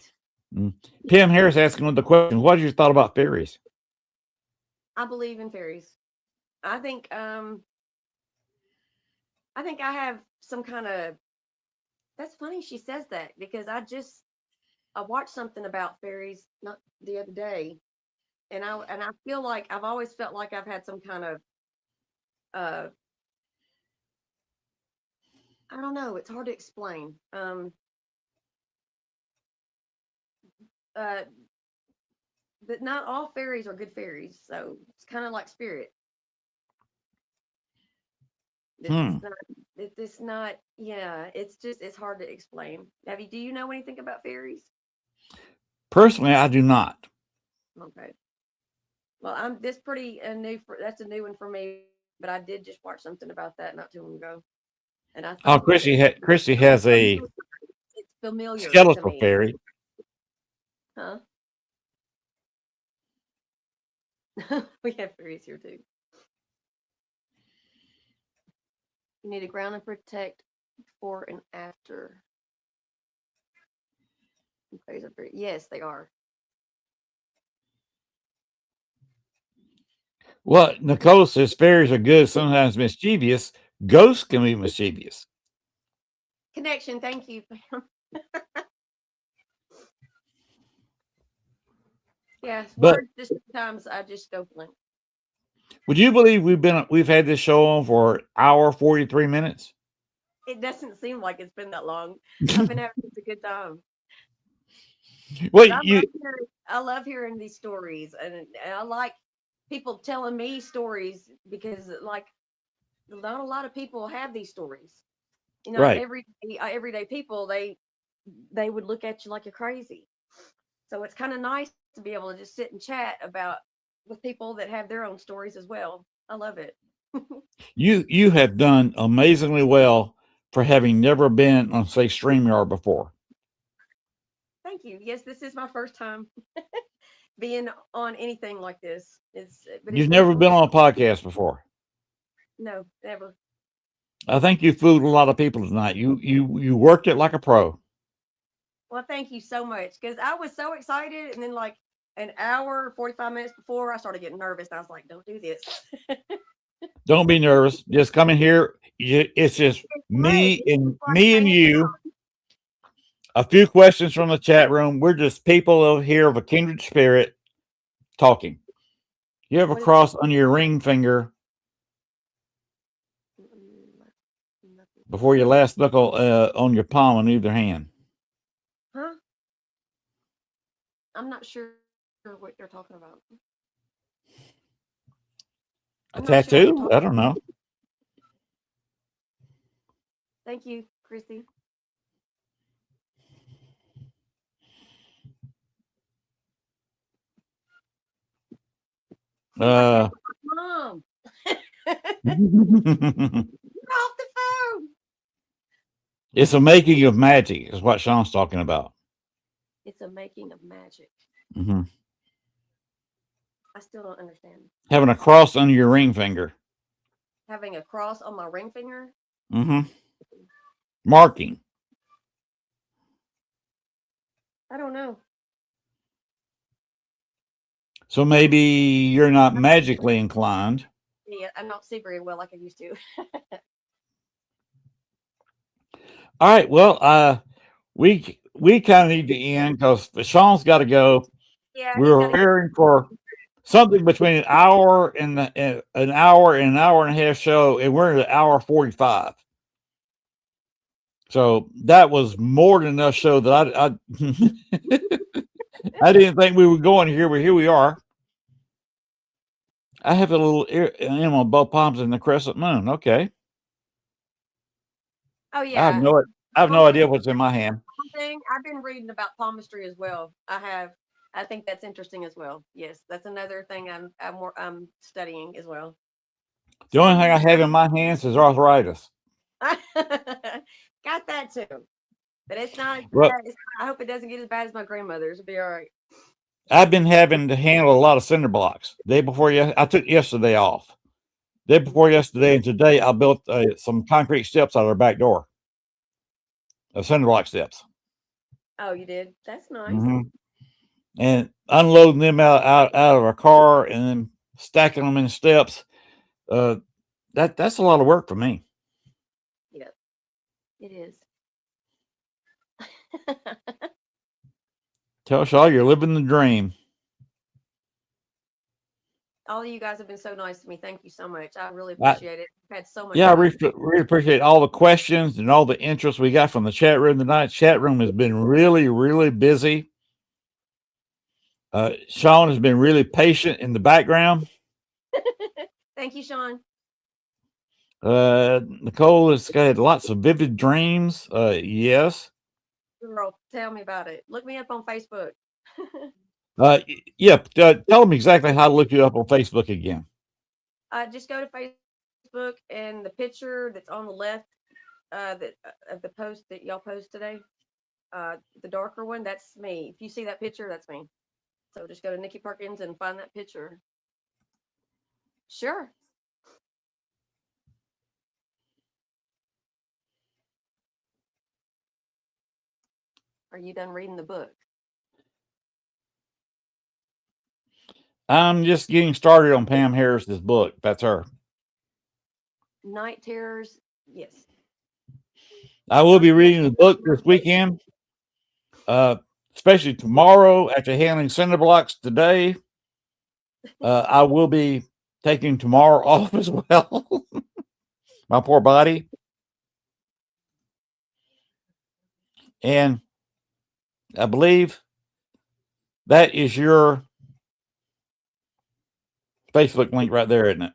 Pam Harris asking the question: what is your thought about fairies? I believe in fairies. I think I have some kind of. That's funny she says that, because I watched something about fairies not the other day, and I feel like I've always felt like I've had some kind of uh I don't know, it's hard to explain. Uh but not all fairies are good fairies, so it's kind of like spirit. Hmm. It's not, yeah, it's hard to explain. Do you know anything about fairies? Personally, I do not. Okay. Well, I'm this pretty that's a new one for me, but I did just watch something about that not too long ago. And I Oh, thought that Chrissy has a it's familiar to skeletal me. fairy. Huh? We have fairies here too. You need to ground and protect before and after. Fairies are very, yes, they are. Well, Nicole says fairies are good, sometimes mischievous. Ghosts can be mischievous. Connection, thank you. Yes, But words just sometimes I just go blank. would you believe we've had this show on for an hour 43 minutes? It doesn't seem like it's been that long. I've been having such a good time. Well, But you I love hearing these stories, and I like people telling me stories because, like, not a lot of people have these stories. You know, right. everyday people they would look at you like you're crazy. So it's kind of nice to be able to just sit and chat about with people that have their own stories as well. I love it. You have done amazingly well for having never been on, say, StreamYard before. Thank you. Yes, this is my first time being on anything like this. But it's You've been never fun. been on a podcast before. No, never. I think you fooled a lot of people tonight. You worked it like a pro. Well, thank you so much because I was so excited, and then like an hour, 45 minutes before, I started getting nervous. I was like, "Don't do this." Don't be nervous. Just come in here. It's just Right. It's just like me and hanging you. A few questions from the chat room. We're just people over here of a kindred spirit talking. You have a out. cross on your ring finger Nothing. before your last knuckle on your palm on either hand. Huh? I'm not sure what you're talking about. A I'm not sure what you're tattoo? talking I don't know. about. Thank you, Chrissy. He's like, Uh, "That's my mom." Get off the phone. it's a making of magic, is what Sean's talking about. It's a making of magic. Hmm. I still don't understand. Having a cross under your ring finger. Having a cross on my ring finger? Hmm. Marking. I don't know. So maybe you're not magically inclined. Yeah, I don't see very well like I used to. All right. Well, we kind of need to end because Sean's got to go. Yeah, We he's were got to get. preparing for something between an hour and an hour and a half show, and we're at an hour 45. So that was more than enough show that I didn't think we were going here, but here we are. I have a little animal on both palms in the crescent moon. Okay. Oh I have yeah, no idea what's in my hand. thing. I've been reading about palmistry as well. I have. I think that's interesting as well. Yes, that's another thing I'm studying as well. The only thing I have in my hands is arthritis. Got that too, but it's not as Well, bad. I hope it doesn't get as bad as my grandmother's. It'll be all right. I've been having to handle a lot of cinder blocks. Day before I took yesterday off. Day before yesterday and today, I built some concrete steps out of our back door. Cinder block steps. Oh, you did? That's nice. Hmm. And unloading them out of our car and then stacking them in steps. That's a lot of work for me. Yep, it is. Tell Shaw you're living the dream. All of you guys have been so nice to me. Thank you so much. I really I, appreciate it. I've had so much yeah, I fun. really appreciate all the questions and all the interest we got from the chat room tonight. Chat room has been really, really busy. Sean has been really patient in the background. Thank you, Sean. Nicole has had lots of vivid dreams. Yes. Girl, tell me about it. Look me up on Facebook. Yeah. Tell them exactly how to look you up on Facebook again. Just go to Facebook and the picture that's on the left of the post that y'all post today, the darker one, that's me. If you see that picture, that's me. So just go to Nikki Perkins and find that picture. Sure. Are you done reading the book? I'm just getting started on Pam Harris's book. That's her. Night Terrors. Yes. I will be reading the book this weekend, especially tomorrow after handling cinder blocks today. I will be taking tomorrow off as well. My poor body. And I believe that is your Facebook link right there, isn't it?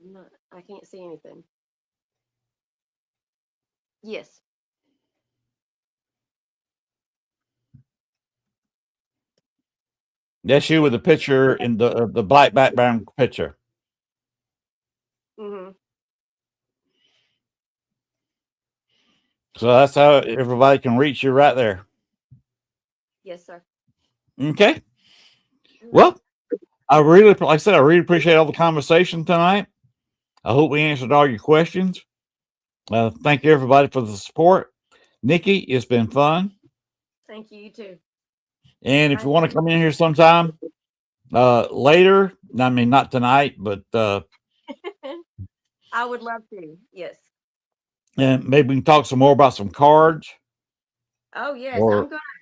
No, I can't see anything. Yes. That's you with the picture in the black background picture. Mm-hmm. So that's how everybody can reach you right there. Yes, sir. Okay. Well, like I said, I really appreciate all the conversation tonight. I hope we answered all your questions. Thank you, everybody, for the support. Nikki, it's been fun. Thank you. You too. And if you want to come in here sometime later, I mean, not tonight, but I would love to. Yes. and maybe we can talk some more about some cards. Oh yes,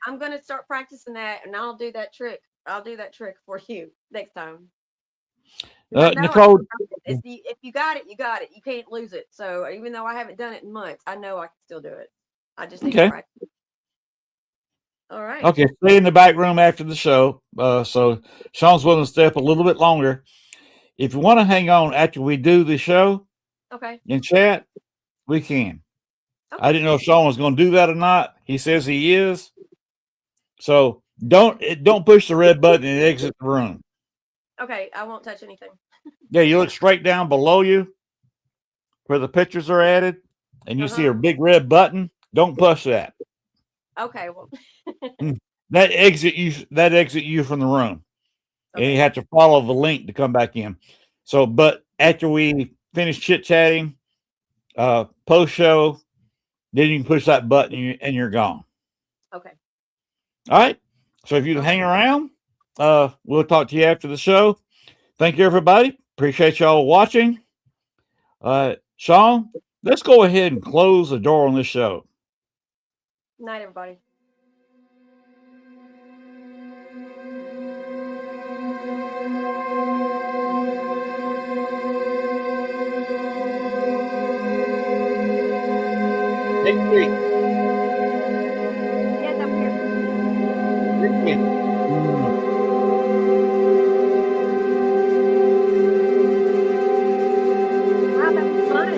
I'm gonna start practicing that, and I'll do that trick. I'll do that trick for you next time. Nicole, if you got it, you got it. You can't lose it. So even though I haven't done it in months, I know I can still do it. I just need to practice. All right. Okay, stay in the back room after the show. So Sean's willing to stay up a little bit longer. If you want to hang on after we do the show, okay, in chat, we can. Okay. I didn't know if Sean was going to do that or not. He says he is. So don't push the red button and exit the room. Okay, I won't touch anything. Yeah, you look straight down below you where the pictures are added, and you see a big red button. Don't push that. Okay, well, that exit you from the room, and you have to follow the link to come back in. So, but after we finish chit chatting, post show, then you can push that button and you're gone. Okay. All right. So if you hang around, we'll talk to you after the show. Thank you, everybody. Appreciate y'all watching. Sean, let's go ahead and close the door on this show. Night, everybody. Next week. Yes, I'm here. Next week. Wow, that was fun.